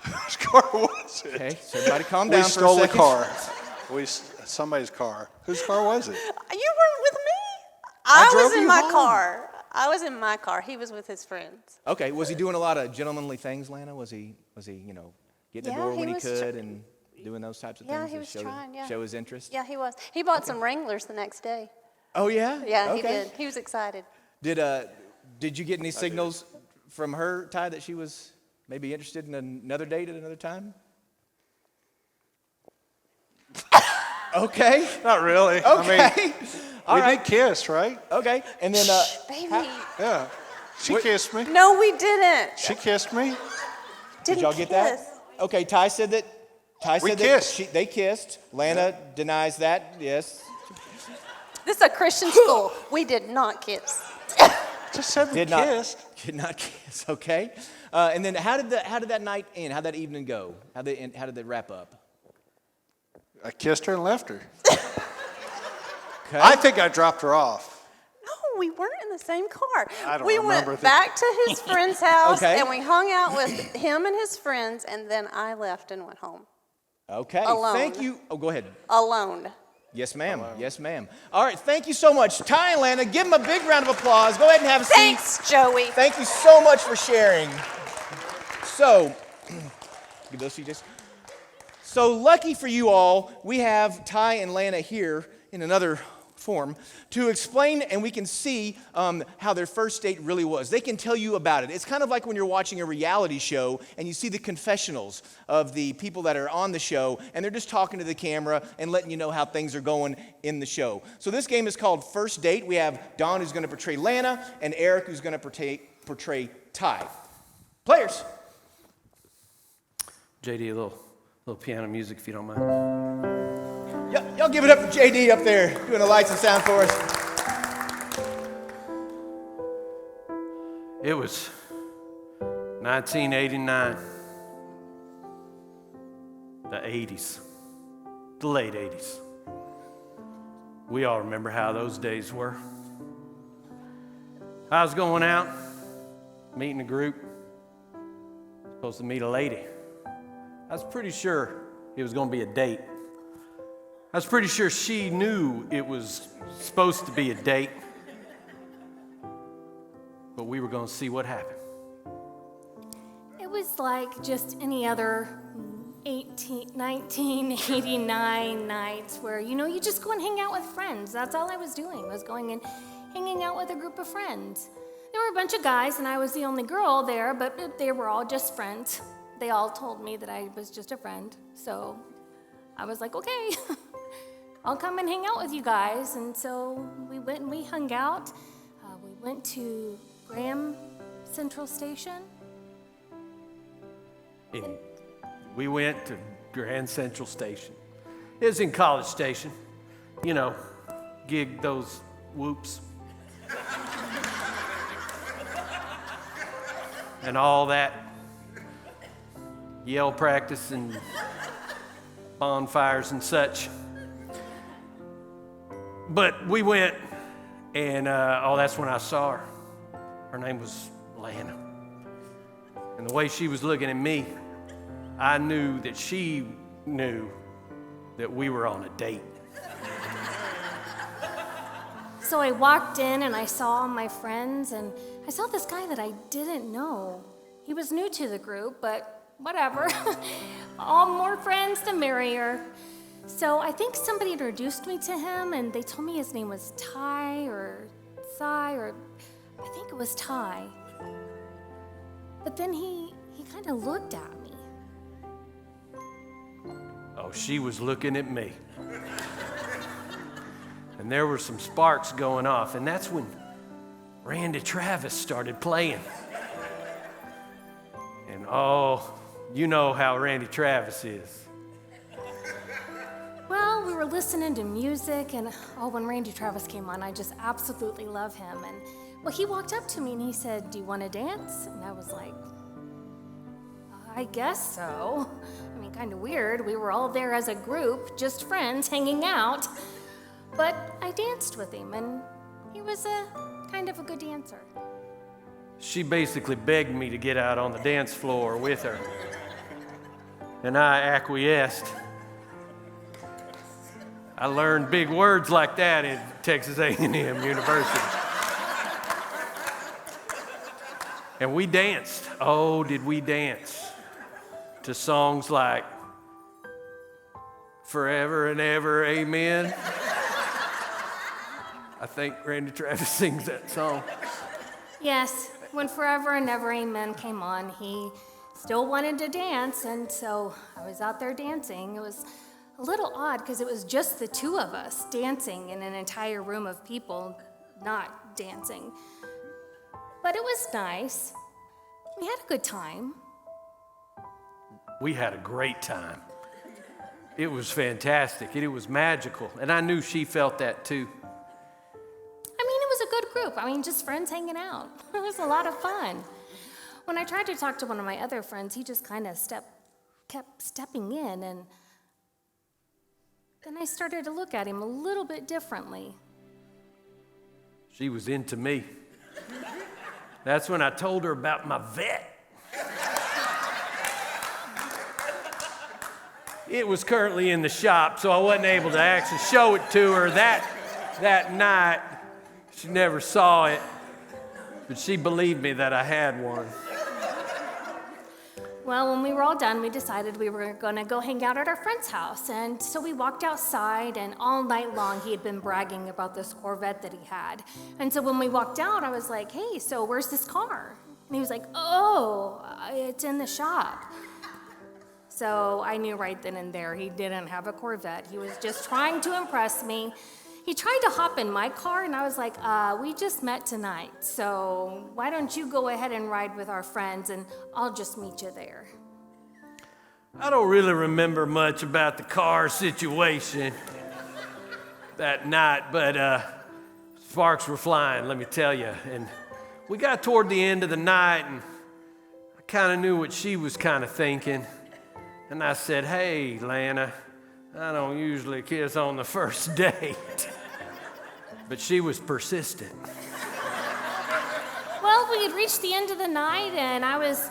drove Whose car was it? Okay, so everybody calm down We for stole a a second. car. Somebody's car. Whose car was it? You weren't with me. I I was drove in you my home. car. I was in my car. He was with his friends. Okay, was he doing a lot of gentlemanly things, Lana? Was he, getting the Yeah, door he when he was could and doing those types of Yeah, things he to was show, trying, yeah. show his interest? Yeah, he was. He bought some Wranglers the next day. Oh, yeah? Yeah, he Okay. did. He was excited. Did you get any signals from her, Ty, that she was maybe interested in another date at another time? Okay. Not really. Okay. I mean, All we right. did kiss, right? Okay. And then, Baby. Yeah. She kissed me. No, we didn't. She kissed me. did y'all get that? Okay, Ty said that. We kissed. They kissed. Lana denies that. Yes. This is a Christian school. We did not kiss. Just said we Did kissed. Did not kiss. Okay. And then how did that night end? How did that evening go? How did they wrap up? I kissed her and left her. Okay. I think I dropped her off. No, we weren't in the same car. I don't we remember went the- back to his friend's house Okay. and we hung out with him and his friends, and then I left and went home Okay. Alone. Thank you. Oh, go ahead. alone. Yes, ma'am. Yes, ma'am. All right. Thank you so much, Ty and Lana. Give them a big round of applause. Go ahead and have a seat. Thanks, Joey. Thank you so much for sharing. So, give those to you, Jason. So lucky for you all, we have Ty and Lana here in another form to explain, and we can see how their first date really was. They can tell you about it. It's kind of like when you're watching a reality show and you see the confessionals of the people that are on the show, and they're just talking to the camera and letting you know how things are going in the show. So this game is called First Date. We have Don, who's going to portray Lana, and Eric, who's going to portray Ty. Players. JD, a little piano music if you don't mind. Y'all give it up for JD up there doing the lights and sound for us. It was 1989. The 80s. The late 80s. We all remember how those days were. I was going out meeting a group, supposed to meet a lady. I was pretty sure it was going to be a date. I was pretty sure she knew it was supposed to be a date, but we were going to see what happened. It was like just any other 1989 nights where, you just go and hang out with friends. That's all I was doing, was going and hanging out with a group of friends. There were a bunch of guys, and I was the only girl there, but they were all just friends. They all told me that I was just a friend, so I was like, okay. I'll come and hang out with you guys. And so we went and we hung out. We went to Graham Central Station. And we went to Grand Central Station. It was in College Station. Gig those whoops. And all that yell practice and bonfires and such. But we went, and that's when I saw her. Her name was Lana. And the way she was looking at me, I knew that she knew that we were on a date. So I walked in and I saw all my friends, and I saw this guy that I didn't know. He was new to the group, but whatever. All more friends, the merrier. So I think somebody introduced me to him, and they told me his name was Ty or Cy, or I think it was Ty. But then he kind of looked at me. Oh, she was looking at me. And there were some sparks going off, and that's when Randy Travis started playing. And you know how Randy Travis is. Well, we were listening to music, and when Randy Travis came on, I just absolutely love him. And he walked up to me and he said, "Do you want to dance?" And I was like, I guess so. I mean, kind of weird. We were all there as a group, just friends, hanging out. But I danced with him, and he was kind of a good dancer. She basically begged me to get out on the dance floor with her. And I acquiesced. I learned big words like that in Texas A&M University. And we danced. Oh, did we dance to songs like Forever and Ever, Amen. I think Randy Travis sings that song. Yes, when Forever and Ever Amen came on, he still wanted to dance, and so I was out there dancing. It was a little odd because it was just the two of us dancing in an entire room of people not dancing. But it was nice. We had a good time. We had a great time. It was fantastic. It was magical. And I knew she felt that too. I mean, it was a good group. I mean, just friends hanging out. It was a lot of fun. When I tried to talk to one of my other friends, he just kind of kept stepping in, and then I started to look at him a little bit differently. She was into me. That's when I told her about my vet. It was currently in the shop, so I wasn't able to actually show it to her that night. She never saw it, but she believed me that I had one. Well, when we were all done, we decided we were going to go hang out at our friend's house. And so we walked outside, and all night long he had been bragging about this Corvette that he had. And so when we walked out, I was like, "Hey, so where's this car?" And he was like, "Oh, it's in the shop." So I knew right then and there he didn't have a Corvette. He was just trying to impress me. He tried to hop in my car, and I was like, we just met tonight, so why don't you go ahead and ride with our friends, and I'll just meet you there. I don't really remember much about the car situation that night, but sparks were flying, let me tell you. And we got toward the end of the night, and I kind of knew what she was kind of thinking. And I said, "Hey, Lana, I don't usually kiss on the first date." But she was persistent. Well, Well, we had reached the end of the night, and I was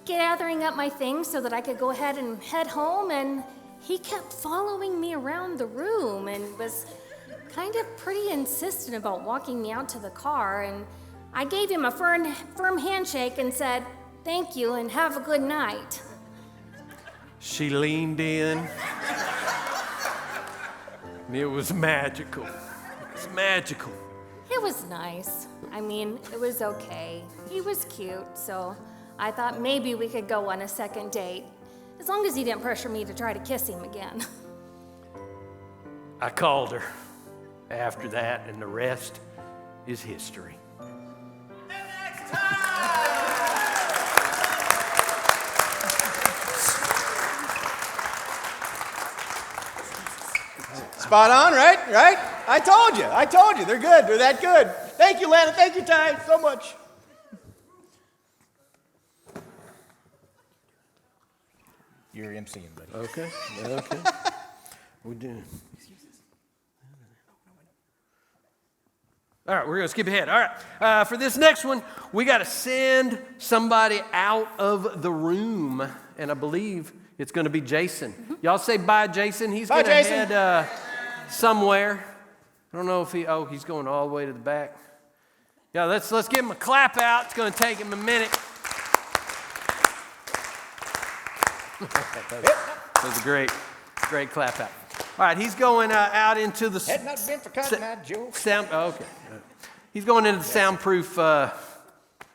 gathering up my things so that I could go ahead and head home, and he kept following me around the room and was kind of pretty insistent about walking me out to the car. And I gave him a firm handshake and said, "Thank you and have a good night." She leaned in. It was magical. It was magical. It was nice. I mean, it was okay. He was cute, so I thought maybe we could go on a second date, as long as he didn't pressure me to try to kiss him again. I called her after that, and the rest is history. Spot on, right? Right? I told you. They're good. They're that good. Thank you, Lana. Thank you, Ty, so much. You're emceeing, buddy. Okay. We do. All right, we're going to skip ahead. All right, for this next one, we got to send somebody out of the room, and I believe it's going to be Jason. Y'all say bye, Jason. He's going to head somewhere. I don't know if he's going all the way to the back. Yeah, let's give him a clap out. It's going to take him a minute. That was a great clap out. All right, he's going out into the Had not been for cutting that joke. okay. He's going into the soundproof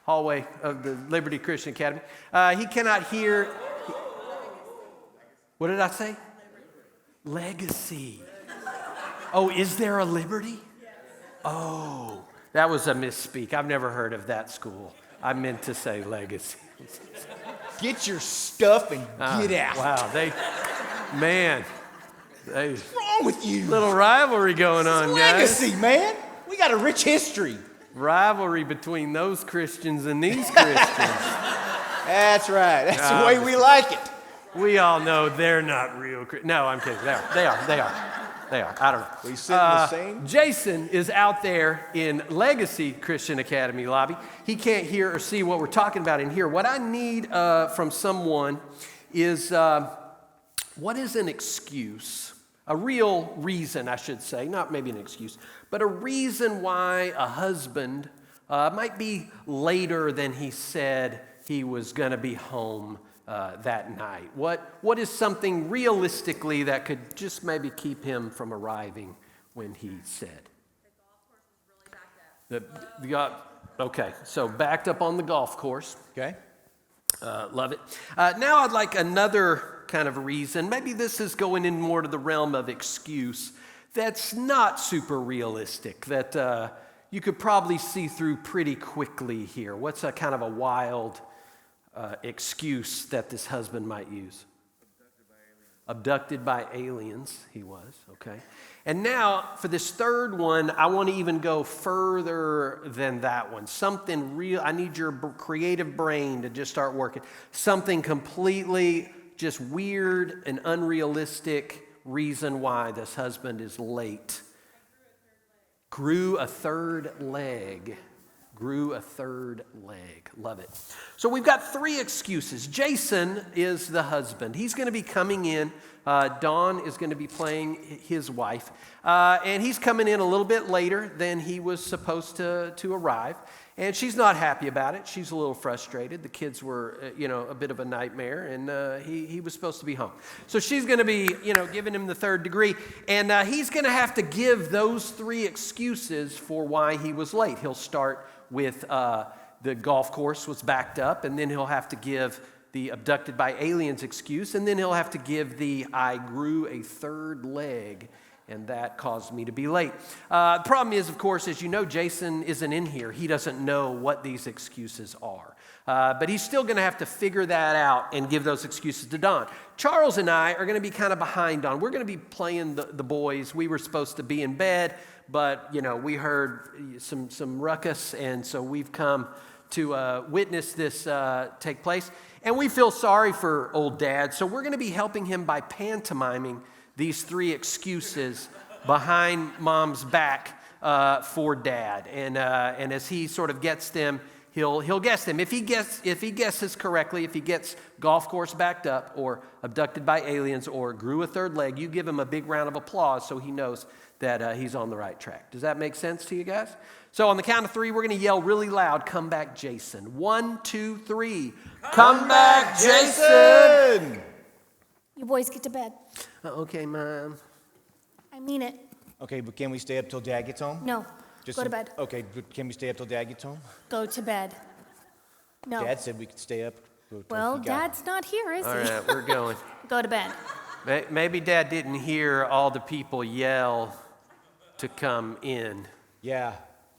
hallway of the Liberty Christian Academy. He cannot hear. What did I say? Legacy. Oh, is there a Liberty? Oh, that was a misspeak. I've never heard of that school. I meant to say Legacy. Get your stuff and get out. Wow, What's wrong with you? Little rivalry going on, guys. Legacy, man. We got a rich history. Rivalry between those Christians and these Christians. That's right. That's the way we like it. We all know they're not real Christians. No, I'm kidding. They are. I don't know. We sit in the same. Jason is out there in Legacy Christian Academy lobby. He can't hear or see what we're talking about in here. What I need from someone is what is an excuse? A real reason, I should say, not maybe an excuse, but a reason why a husband might be later than he said he was going to be home that night. What is something realistically that could just maybe keep him from arriving when he said? The golf course is really backed up. Okay, so backed up on the golf course. Okay. Love it. Now I'd like another kind of reason. Maybe this is going in more to the realm of excuse that's not super realistic, that you could probably see through pretty quickly here. What's a kind of a wild excuse that this husband might use? Abducted by aliens, he was, okay. And now, for this third one, I want to even go further than that one. Something real, I need your creative brain to just start working. Something completely just weird and unrealistic reason why this husband is late. Grew a third leg. Love it. So we've got three excuses. Jason is the husband. He's going to be coming in. Dawn is going to be playing his wife. And he's coming in a little bit later than he was supposed to arrive. And she's not happy about it. She's a little frustrated. The kids were, a bit of a nightmare, and he was supposed to be home. So she's going to be, giving him the third degree. And he's going to have to give those three excuses for why he was late. He'll start with the golf course was backed up, and then he'll have to give the abducted by aliens excuse, and then he'll have to give the I grew a third leg, and that caused me to be late. The problem is, of course, as you know, Jason isn't in here. He doesn't know what these excuses are. But he's still going to have to figure that out and give those excuses to Don. Charles and I are going to be kind of behind on. We're going to be playing the boys. We were supposed to be in bed, but, we heard some ruckus, and so we've come to witness this take place. And we feel sorry for old Dad, so we're going to be helping him by pantomiming these three excuses behind Mom's back for Dad. And as he sort of gets them, he'll guess them. If he guesses correctly, if he gets golf course backed up or abducted by aliens or grew a third leg, you give him a big round of applause so he knows that he's on the right track. Does that make sense to you guys? So on the count of 3, we're going to yell really loud, "Come back, Jason." 1, 2, 3. Come back, Jason! You boys get to bed. Okay, Mom. I mean it. Okay, but can we stay up till Dad gets home? No. Go to bed. Okay, but can we stay up till Dad gets home? Go to bed. No. Dad said we could stay up. Well, Dad's not here, is All he? right, we're going. Go to bed. Maybe Dad didn't hear all the people yell to come in. Yeah,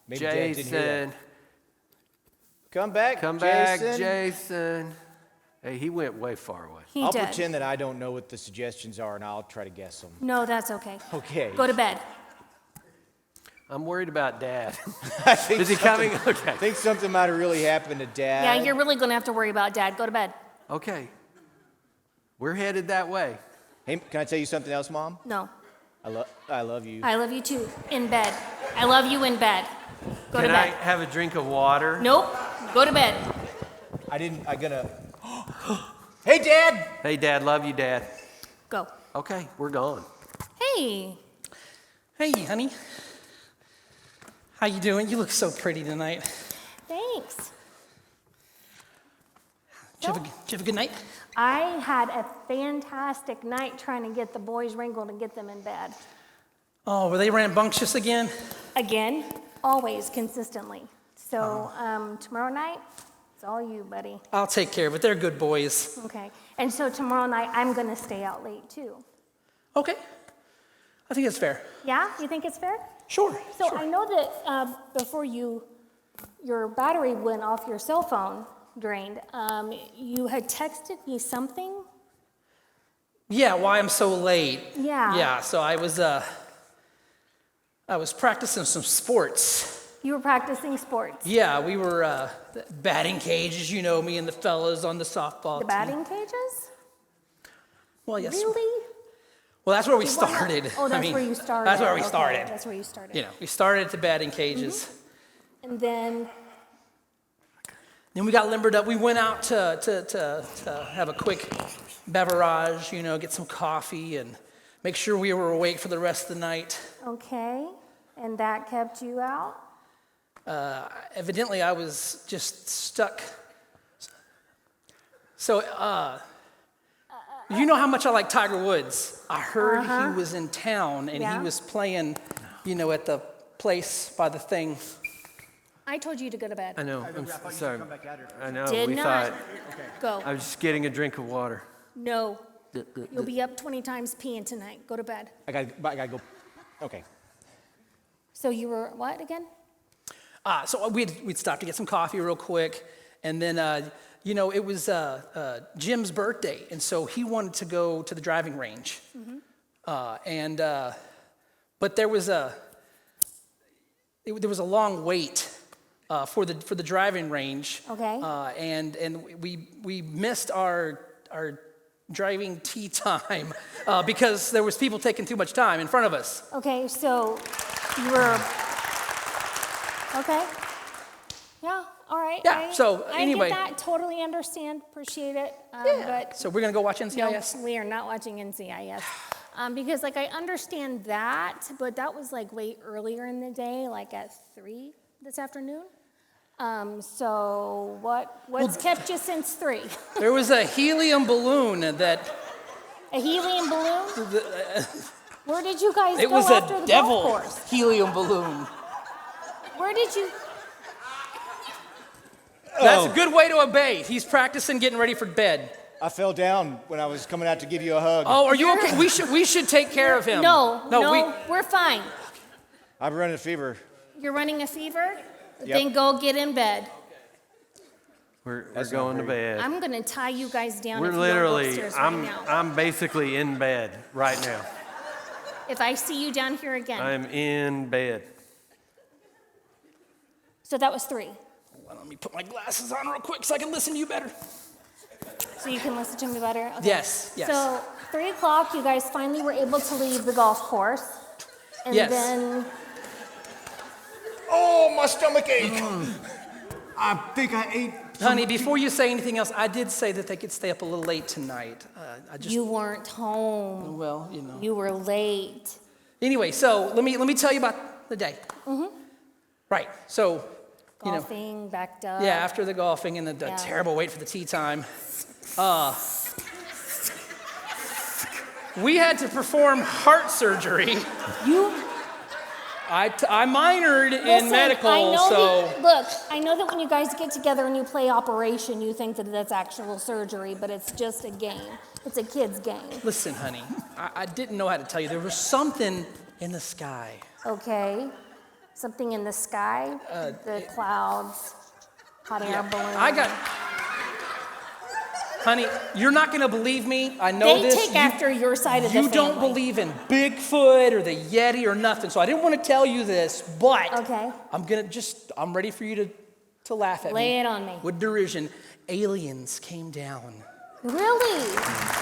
maybe Dad didn't hear that. Jason. Come back, Come back, Jason. Hey, he went way far away. He I'll did. pretend that I don't know what the suggestions are, and I'll try to guess them. No, that's okay. Okay. Go to bed. I'm worried about Dad. I think Is he coming? Okay. I think something might have really happened to Dad. Yeah, you're really going to have to worry about Dad. Go to bed. Okay. We're headed that way. Hey, can I tell you something else, Mom? No. I love you. I love you too. In bed. I love you in bed. Go to Can I bed. have a drink of water? Nope. Go to bed. Hey, Dad! Hey, Dad, love you, Dad. Go. Okay, we're gone. Hey. Hey, honey. How you doing? You look so pretty tonight. Thanks. Did you have a good night? I had a fantastic night trying to get the boys wrangled and get them in bed. Oh, were they rambunctious again? Again, always, consistently. So tomorrow night, it's all you, buddy. I'll take care of it. They're good boys. Okay. And so tomorrow night, I'm going to stay out late too. Okay. I think that's fair. Yeah? You think it's fair? Sure. So sure. I know that before your battery went off your cell phone, drained, you had texted me something? Yeah, why I'm so late. Yeah. Yeah, so I was practicing some sports. You were practicing sports. Yeah, we were batting cages, you know, me and the fellas on the softball The team. batting cages? Well, yes. Really? Well, that's where we You wanna- started. Oh, that's I mean, where you started. That's where we Okay, started. That's where you started. You know, we started at the batting cages. And then, Then we got limbered up. We went out to have a quick beverage, you know, get some coffee and make sure we were awake for the rest of the night. okay, and that kept you out? Evidently, I was just stuck. So, you know how much I like Tiger Woods. I heard he was in town and Yeah. he was playing, you know, at the place by the thing. I told you to go to bed. I know. I'm sorry. I know. Did we not. thought Go. I was just getting a drink of water. No. You'll be up 20 times peeing tonight. Go to bed. I gotta go. Okay. So you were what again? So we'd stopped to get some coffee real quick, and then, you know, it was Jim's birthday, and so he wanted to go to the driving range. But there was a long wait for the driving range. Okay. And we missed our driving tee time because there was people taking too much time in front of us. Okay, so you were okay. Yeah, all right. Yeah, so anyway. I get that, totally understand, appreciate it. But So we're gonna go watch NCIS? no, we are not watching NCIS. Because like I understand that, but that was like way earlier in the day, like at 3 this afternoon. So what's kept you since 3? There was a helium balloon that A helium balloon? Where did you guys it go was after a the devil golf course? helium balloon. Where did you? That's a good way to obey. He's practicing getting ready for bed. I fell down when I was coming out to give you a hug. Oh, are you okay? We should take care of him. No, we're fine. I'm running a fever. You're running a fever? Yep. Then go get in bed. We're That's going not to very- bed. I'm gonna tie you guys down We're if you don't go literally. upstairs I'm right now. I'm basically in bed right now. If I see you down here again. I'm in bed. So that was 3. Well, let me put my glasses on real quick so I can listen to you better. So you can listen to me better? Okay. Yes, yes. So 3 o'clock, you guys finally were able to leave the golf course. And Yes. then Oh, my stomach ache. I think I ate. Honey, before you say anything else, I did say that they could stay up a little late tonight. You weren't home. Well, you know. You were late. Anyway, so let me tell you about the day. Mm-hmm. Right. So, Golfing, backed up. yeah, after the golfing and the Yeah. terrible wait for the tea time, we had to perform heart surgery. I minored in Listen, medical, I know so. Look, I know that when you guys get together and you play Operation, you think that that's actual surgery, but it's just a game. It's a kid's game. Listen, honey, I didn't know how to tell you. There was something in the sky. Okay. Something in the sky, the clouds, hot air balloon. Honey, you're not gonna believe me. I know They this. take after your side of the You don't family. believe in Bigfoot or the Yeti or nothing, so I didn't want to tell you this, but Okay. I'm ready for you to laugh at me. Lay it on me. With derision. Aliens came down. Really?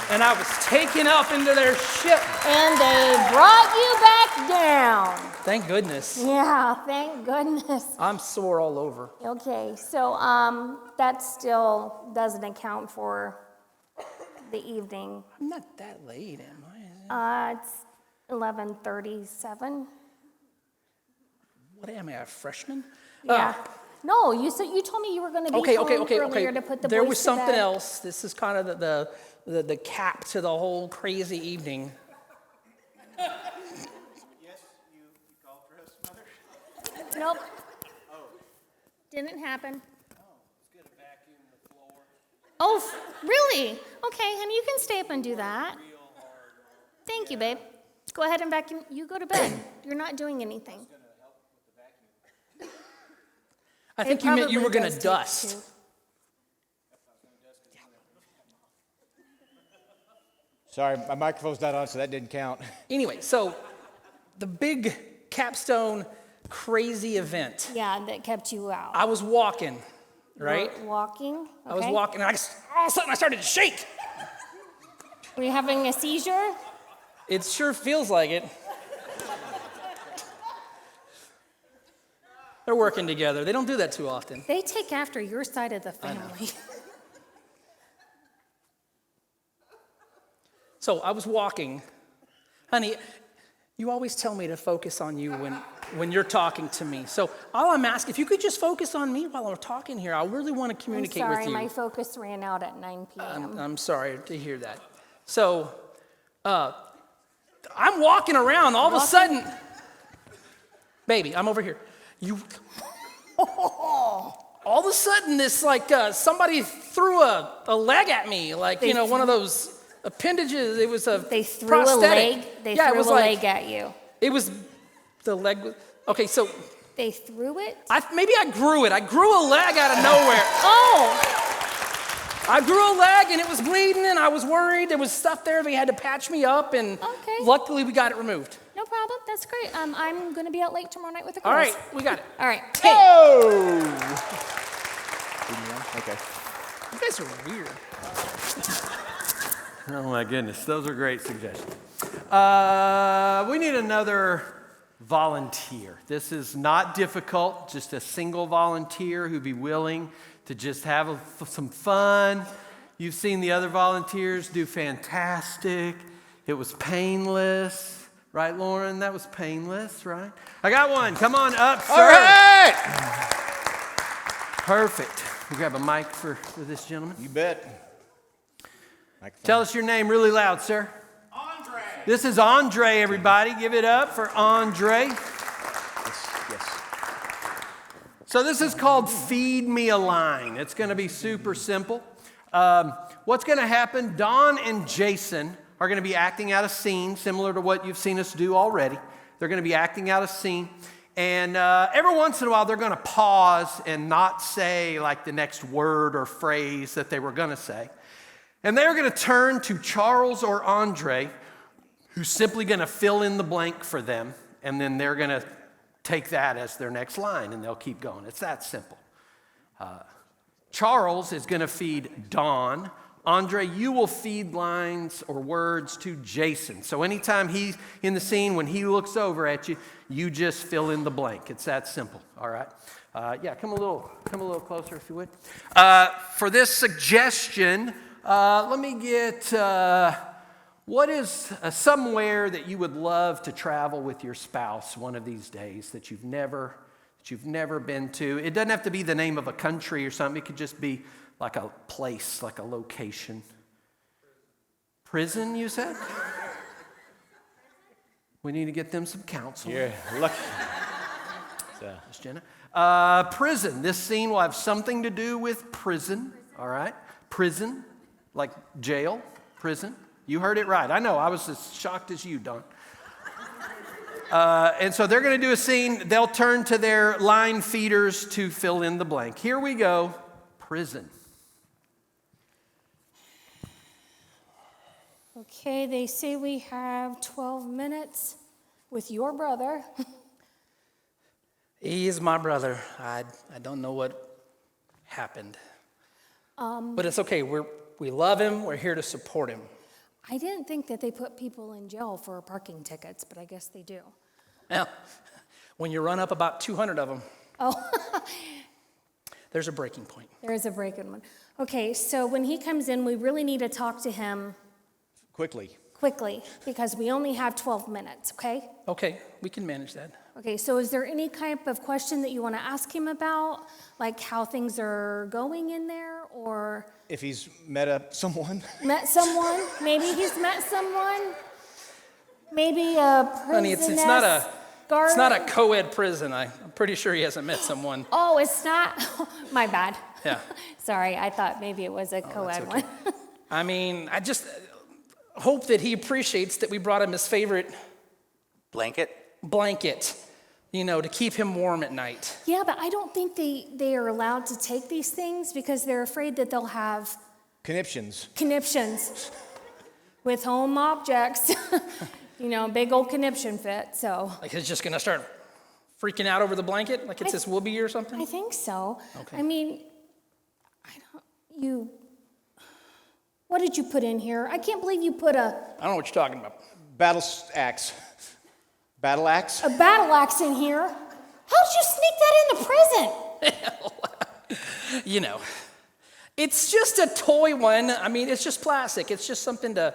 And I was taken up into their ship. And they brought you back down. Thank goodness. Yeah, thank goodness. I'm sore all over. Okay, so that still doesn't account for the evening. I'm not that late, am I? It's 11:37. What am I, a freshman? Yeah. No, you told me you were going to be home earlier to put the There boys was to something bed. else. This is kind of the cap to the whole crazy evening. Yes, you called for us, Mother? Nope. Didn't happen. Oh, really? Okay, honey, you can stay up and do that. Thank you, babe. Go ahead and vacuum. You go to bed. You're not doing anything. I think It you meant you probably were going does to take dust. two. Sorry, my microphone's not on, so that didn't count. Anyway, so the big capstone crazy event. Yeah, that kept you out. I was walking, right? You were walking. Okay. I was walking, and all of a sudden I started to shake. Were you having a seizure? It sure feels like it. They're working together. They don't do that too often. They take after your side of the family. So I was walking. Honey, you always tell me to focus on you when you're talking to me. So all I'm asking, if you could just focus on me while I'm talking here, I really want to communicate I'm sorry, with you. my focus ran out at 9 p.m. I'm sorry to hear that. So I'm walking around. All of a sudden, baby, I'm over here. All of a sudden, this somebody threw a leg at me, one of those appendages. It was a They threw prosthetic. a leg? They Yeah, it threw was a leg at you. It was the leg. Okay, so They threw it? maybe I grew it. I grew a leg out of nowhere. Oh! I grew a leg and it was bleeding and I was worried. There was stuff there. They had to patch me up and luckily we got it removed. No problem. That's great. I'm going to be out late tomorrow night with the girls. All right, we got it. All right. Oh! Okay. You guys are weird. Oh my goodness, those are great suggestions. We need another volunteer. This is not difficult, just a single volunteer who'd be willing to just have some fun. You've seen the other volunteers do fantastic. It was painless. Right, Lauren? That was painless, right? I got one. Come on up, sir. All right! Perfect. We grab a mic for this gentleman. You bet. Microphone. Tell us your name really loud, sir. Andre! This is Andre, everybody. Give it up for Andre. Yes. So this is called Feed Me a Line. It's going to be super simple. What's going to happen, Don and Jason are going to be acting out a scene similar to what you've seen us do already. They're going to be acting out a scene. And every once in a while, they're going to pause and not say like the next word or phrase that they were going to say. And they're going to turn to Charles or Andre, who's simply going to fill in the blank for them. And then they're going to take that as their next line, and they'll keep going. It's that simple. Charles is going to feed Don Andre, you will feed lines or words to Jason. So anytime he's in the scene, when he looks over at you, you just fill in the blank. It's that simple, all right? Yeah, come a little closer if you would. For this suggestion, let me get, what is somewhere that you would love to travel with your spouse one of these days that you've never been to? It doesn't have to be the name of a country or something. It could just be like a place, like a location. Prison, you said? We need to get them some counsel. Yeah, lucky. Miss Jenna. Prison. This scene will have something to do with prison, all right? Prison, like jail, prison. You heard it right. I know, I was as shocked as you, Don. And so they're going to do a scene. They'll turn to their line feeders to fill in the blank. Here we go. Prison. Okay, they say we have 12 minutes with your brother. He is my brother. I don't know what happened. But it's okay. We love him. We're here to support him. I didn't think that they put people in jail for parking tickets, but I guess they do. Well, when you run up about 200 of them, Oh, there's a breaking point. there is a break-in one. Okay, so when he comes in, we really need to talk to him Quickly. quickly because we only have 12 minutes, okay? Okay, we can manage that. Okay, so is there any type of question that you want to ask him about, like how things are going in there, or If he's met someone. met someone? Maybe he's met someone. Maybe a Honey, it's not a guard. it's not a co-ed prison. I'm pretty sure he hasn't met someone. Oh, it's not. My bad. Yeah. Sorry, I thought maybe it was a co-ed okay. one. I mean, I just hope that he appreciates that we brought him his favorite blanket, to keep him warm at night. Yeah, but I don't think they are allowed to take these things because they're afraid that they'll have Conniptions. with home objects. Big old conniption fit, so. Like he's just gonna start freaking out over the blanket, like it's his whoopee or something? I think so. Okay. I mean, what did you put in here? I can't believe you put I don't know what you're talking about. Battle axe. Battle axe? a battle axe in here. How did you sneak that into prison? It's just a toy one. I mean, it's just plastic. It's just something to,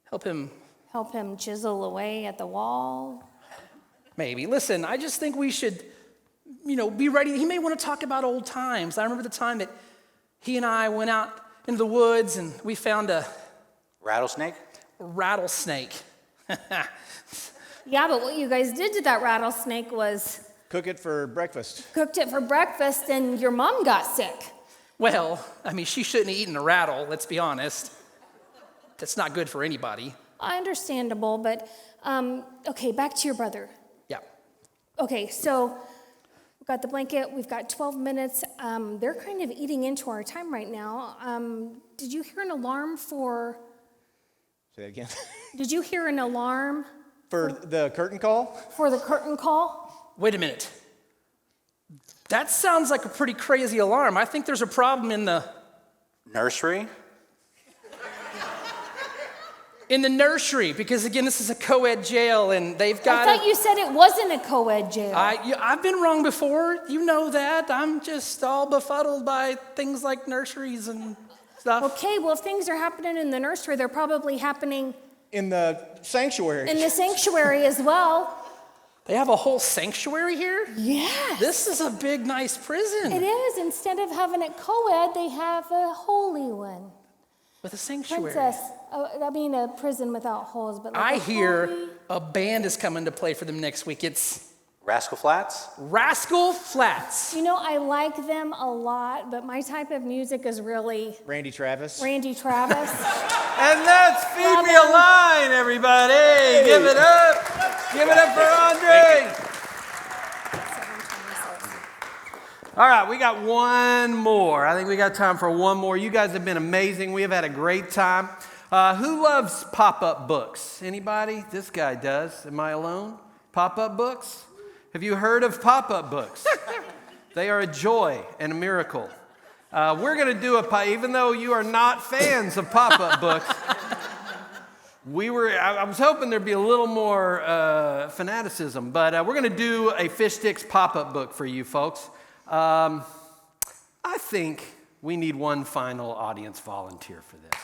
help him. Help him chisel away at the wall. Maybe. Listen, I just think we should, be ready. He may want to talk about old times. I remember the time that he and I went out into the woods and we found a rattlesnake. Yeah, but what you guys did to that rattlesnake was Cook it for breakfast. cooked it for breakfast and your mom got sick. Well, I mean, she shouldn't have eaten a rattle, let's be honest. That's not good for anybody. Understandable, but okay, back to your brother. Yeah. Okay, so we've got the blanket, we've got 12 minutes. They're kind of eating into our time right now. Did you hear an alarm for... Say that again. Did you hear an alarm? For the curtain call? For the curtain call? Wait a minute. That sounds like a pretty crazy alarm. I think there's a problem in the... Nursery? In the nursery, because again, this is a co-ed jail and they've got... I thought you said it wasn't a co-ed jail. I've been wrong before. You know that. I'm just all befuddled by things like nurseries and stuff. Okay, well, if things are happening in the nursery, they're probably happening... In the sanctuary. In the sanctuary as well. They have a whole sanctuary here? Yes. This is a big, nice prison. It is. Instead of having it co-ed, they have a holy one. With a sanctuary. Princess. A prison without holes, but like I a hear holy... a band is coming to play for them next week. It's Rascal Flatts? Rascal Flatts. I like them a lot, but my type of music is really... Randy Travis. Randy Travis. And that's Feed Me a Line, everybody. Hey. Give it up. Give it up for Andre. All right, we got one more. I think we got time for one more. You guys have been amazing. We have had a great time. Who loves pop-up books? Anybody? This guy does. Am I alone? Pop-up books? Have you heard of pop-up books? They are a joy and a miracle. We're going to do even though you are not fans of pop-up books, I was hoping there'd be a little more fanaticism, but we're going to do a Fish Sticks pop-up book for you folks. I think we need one final audience volunteer for this.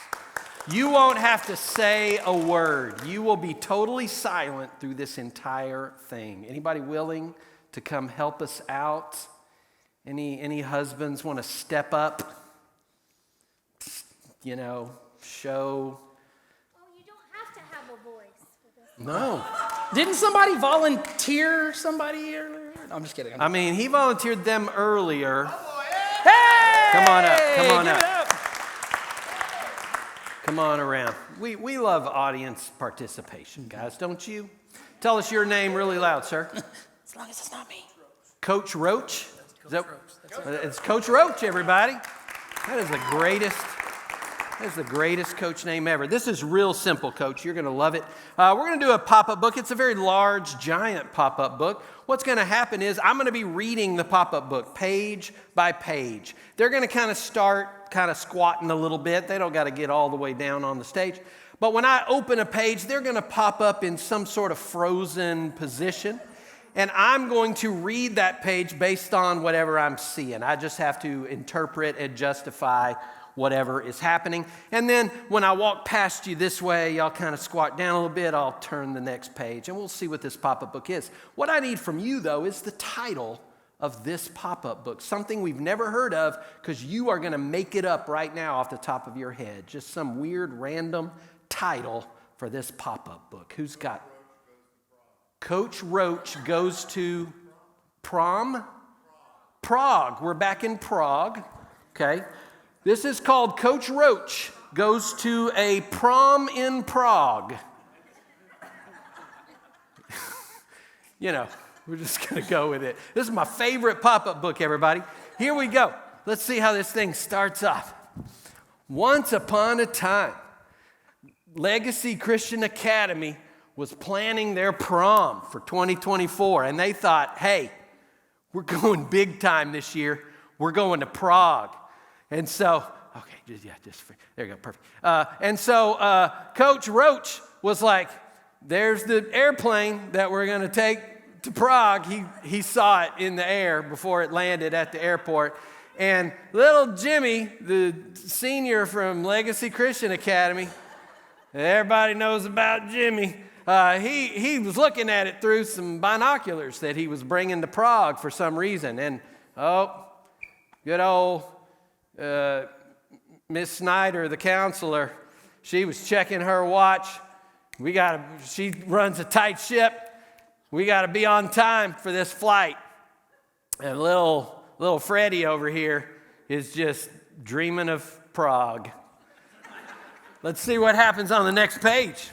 You won't have to say a word. You will be totally silent through this entire thing. Anybody willing to come help us out? Any husbands want to step up? You know, show. Oh, you don't have to have a voice for this. No. Didn't somebody volunteer somebody earlier? I'm just kidding. I mean, he volunteered them earlier. Hey! Come on up. Come on Give up. it up. Come on around. We love audience participation, guys, don't you? Tell us your name really loud, sir. As long as it's not me. Coach Roach? It's Coach Roach, everybody. That is the greatest coach name ever. This is real simple, Coach. You're going to love it. We're going to do a pop-up book. It's a very large, giant pop-up book. What's going to happen is I'm going to be reading the pop-up book page by page. They're going to kind of start squatting a little bit. They don't got to get all the way down on the stage. But when I open a page, they're going to pop up in some sort of frozen position. And I'm going to read that page based on whatever I'm seeing. I just have to interpret and justify whatever is happening. And then when I walk past you this way, y'all kind of squat down a little bit, I'll turn the next page, and we'll see what this pop-up book is. What I need from you, though, is the title of this pop-up book, something we've never heard of, because you are going to make it up right now off the top of your head. Just some weird, random title for this pop-up book. Who's got it? Coach Roach goes to prom? Prague. We're back in Prague. Okay. This is called Coach Roach Goes to a Prom in Prague. You know, we're just going to go with it. This is my favorite pop-up book, everybody. Here we go. Let's see how this thing starts off. Once upon a time, Legacy Christian Academy was planning their prom for 2024, and they thought, hey, we're going big time this year. We're going to Prague. And so, there you go, perfect. And so Coach Roach was like, there's the airplane that we're going to take to Prague. He saw it in the air before it landed at the airport. And little Jimmy, the senior from Legacy Christian Academy, everybody knows about Jimmy. He was looking at it through some binoculars that he was bringing to Prague for some reason. And, good old Miss Snyder, the counselor, she was checking her watch. She runs a tight ship. We got to be on time for this flight. And little Freddie over here is just dreaming of Prague. Let's see what happens on the next page.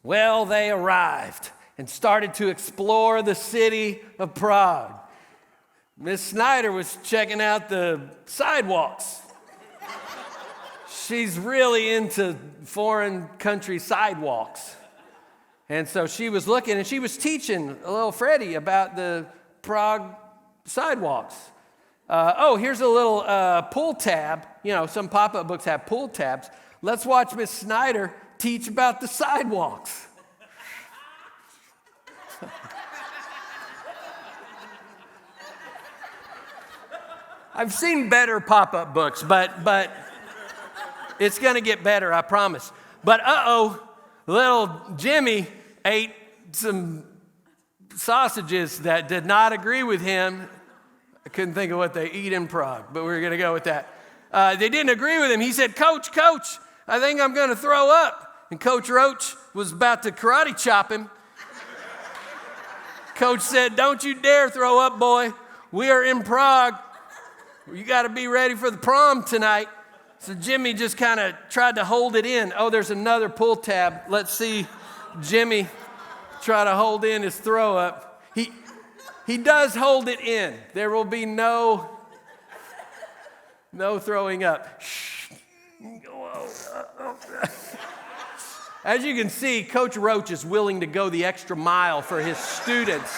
Well, they arrived and started to explore the city of Prague. Miss Snyder was checking out the sidewalks. She's really into foreign country sidewalks. And so she was looking and she was teaching little Freddie about the Prague sidewalks. Here's a little pull tab. You know, some pop-up books have pull tabs. Let's watch Miss Snyder teach about the sidewalks. I've seen better pop-up books, but it's going to get better, I promise. But little Jimmy ate some sausages that did not agree with him. I couldn't think of what they eat in Prague, but we're going to go with that. They didn't agree with him. He said, Coach, I think I'm going to throw up. And Coach Roach was about to karate chop him. Coach said, don't you dare throw up, boy. We are in Prague. You got to be ready for the prom tonight. So Jimmy just kind of tried to hold it in. Oh, there's another pull tab. Let's see Jimmy try to hold in his throw up. He does hold it in. There will be no throwing up. Shh. As you can see, Coach Roach is willing to go the extra mile for his students.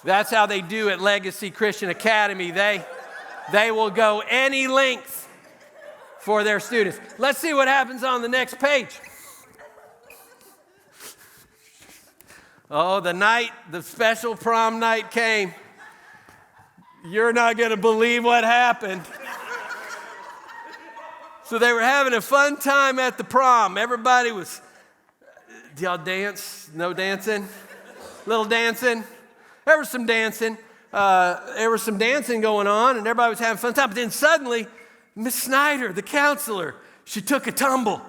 That's how they do at Legacy Christian Academy. They will go any length for their students. Let's see what happens on the next page. Oh, the special prom night came. You're not going to believe what happened. So they were having a fun time at the prom. Everybody was, did y'all dance? No dancing? Little dancing? There was some dancing. There was some dancing going on, and everybody was having a fun time. But then suddenly, Miss Snyder, the counselor, she took a tumble.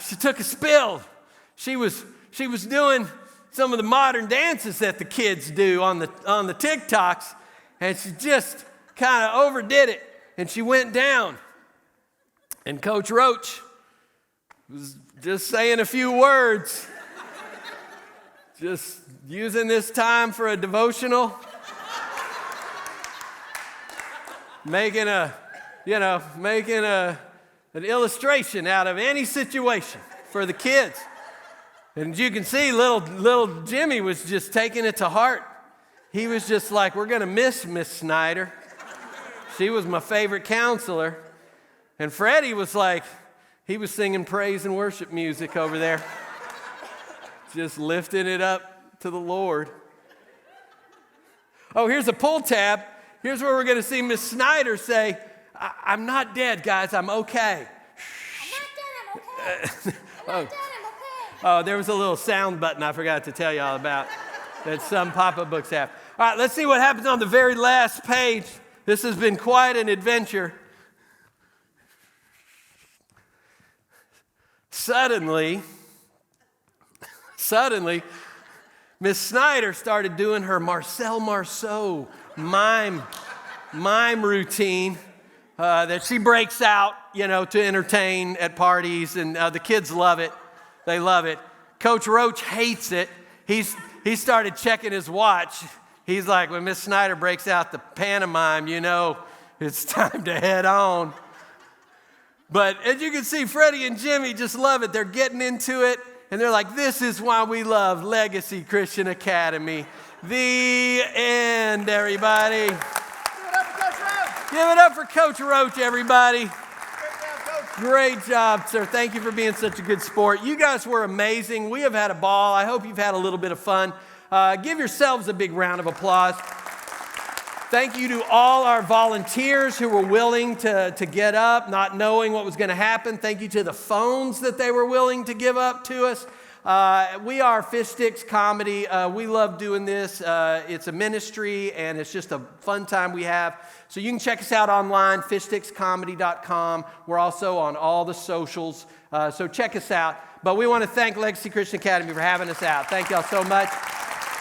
She took a spill. She was doing some of the modern dances that the kids do on the TikToks, and she just kind of overdid it, and she went down. And Coach Roach was just saying a few words, just using this time for a devotional, making an illustration out of any situation for the kids. And as you can see, little Jimmy was just taking it to heart. He was just like, we're going to miss Miss Snyder. She was my favorite counselor. And Freddie was like, he was singing praise and worship music over there, just lifting it up to the Lord. Oh, here's a pull tab. Here's where we're going to see Miss Snyder say, I'm not dead, guys, I'm okay. I'm not dead, I'm okay. I'm not dead, I'm okay. Oh, there was a little sound button I forgot to tell you all about that some pop-up books have. All right, let's see what happens on the very last page. This has been quite an adventure. Suddenly, Miss Snyder started doing her Marcel Marceau mime routine that she breaks out, to entertain at parties, and the kids love it. They love it. Coach Roach hates it. He started checking his watch. He's like, when Miss Snyder breaks out the pantomime, it's time to head on. But as you can see, Freddie and Jimmy just love it. They're getting into it, and they're like, this is why we love Legacy Christian Academy. The end, everybody. Give it up for Coach Roach. Give it up for Coach Roach, everybody. Great job, sir. Thank you for being such a good sport. You guys were amazing. We have had a ball. I hope you've had a little bit of fun. Give yourselves a big round of applause. Thank you to all our volunteers who were willing to get up, not knowing what was going to happen. Thank you to the phones that they were willing to give up to us. We are Fish Sticks Comedy. We love doing this. It's a ministry, and it's just a fun time we have. So you can check us out online, fishstickscomedy.com. We're also on all the socials, so check us out. But we want to thank Legacy Christian Academy for having us out. Thank y'all so much.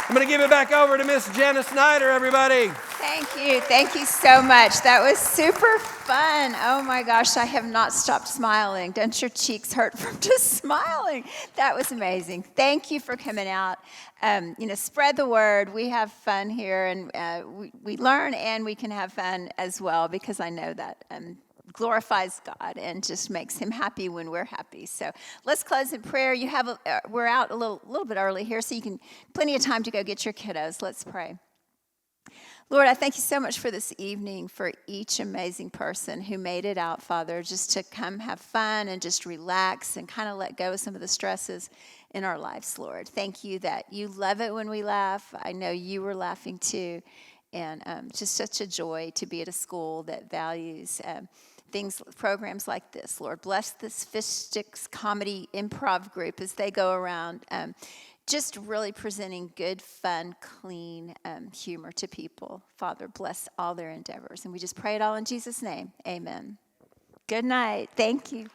I'm going to give it back over to Miss Jenna Snyder, everybody. Thank you. Thank you so much. That was super fun. Oh my gosh, I have not stopped smiling. Don't your cheeks hurt from just smiling? That was amazing. Thank you for coming out. Spread the word. We have fun here, and we learn, and we can have fun as well, because I know that glorifies God and just makes him happy when we're happy. So let's close in prayer. We're out a little bit early here, so you can plenty of time to go get your kiddos. Let's pray. Lord, I thank you so much for this evening, for each amazing person who made it out, Father, just to come have fun and just relax and kind of let go of some of the stresses in our lives, Lord. Thank you that you love it when we laugh. I know you were laughing too. And just such a joy to be at a school that values programs like this, Lord. Bless this Fish Sticks Comedy Improv group as they go around just really presenting good, fun, clean humor to people. Father, bless all their endeavors. And we just pray it all in Jesus' name. Amen. Good night. Thank you.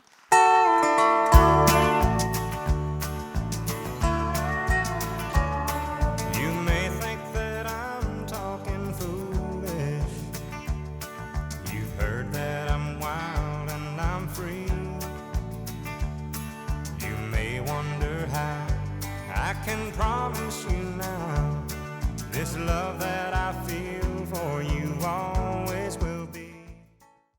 You may think that I'm talking foolish. You've heard that I'm wild and I'm free. You may wonder how I can promise you now this love that I feel for you all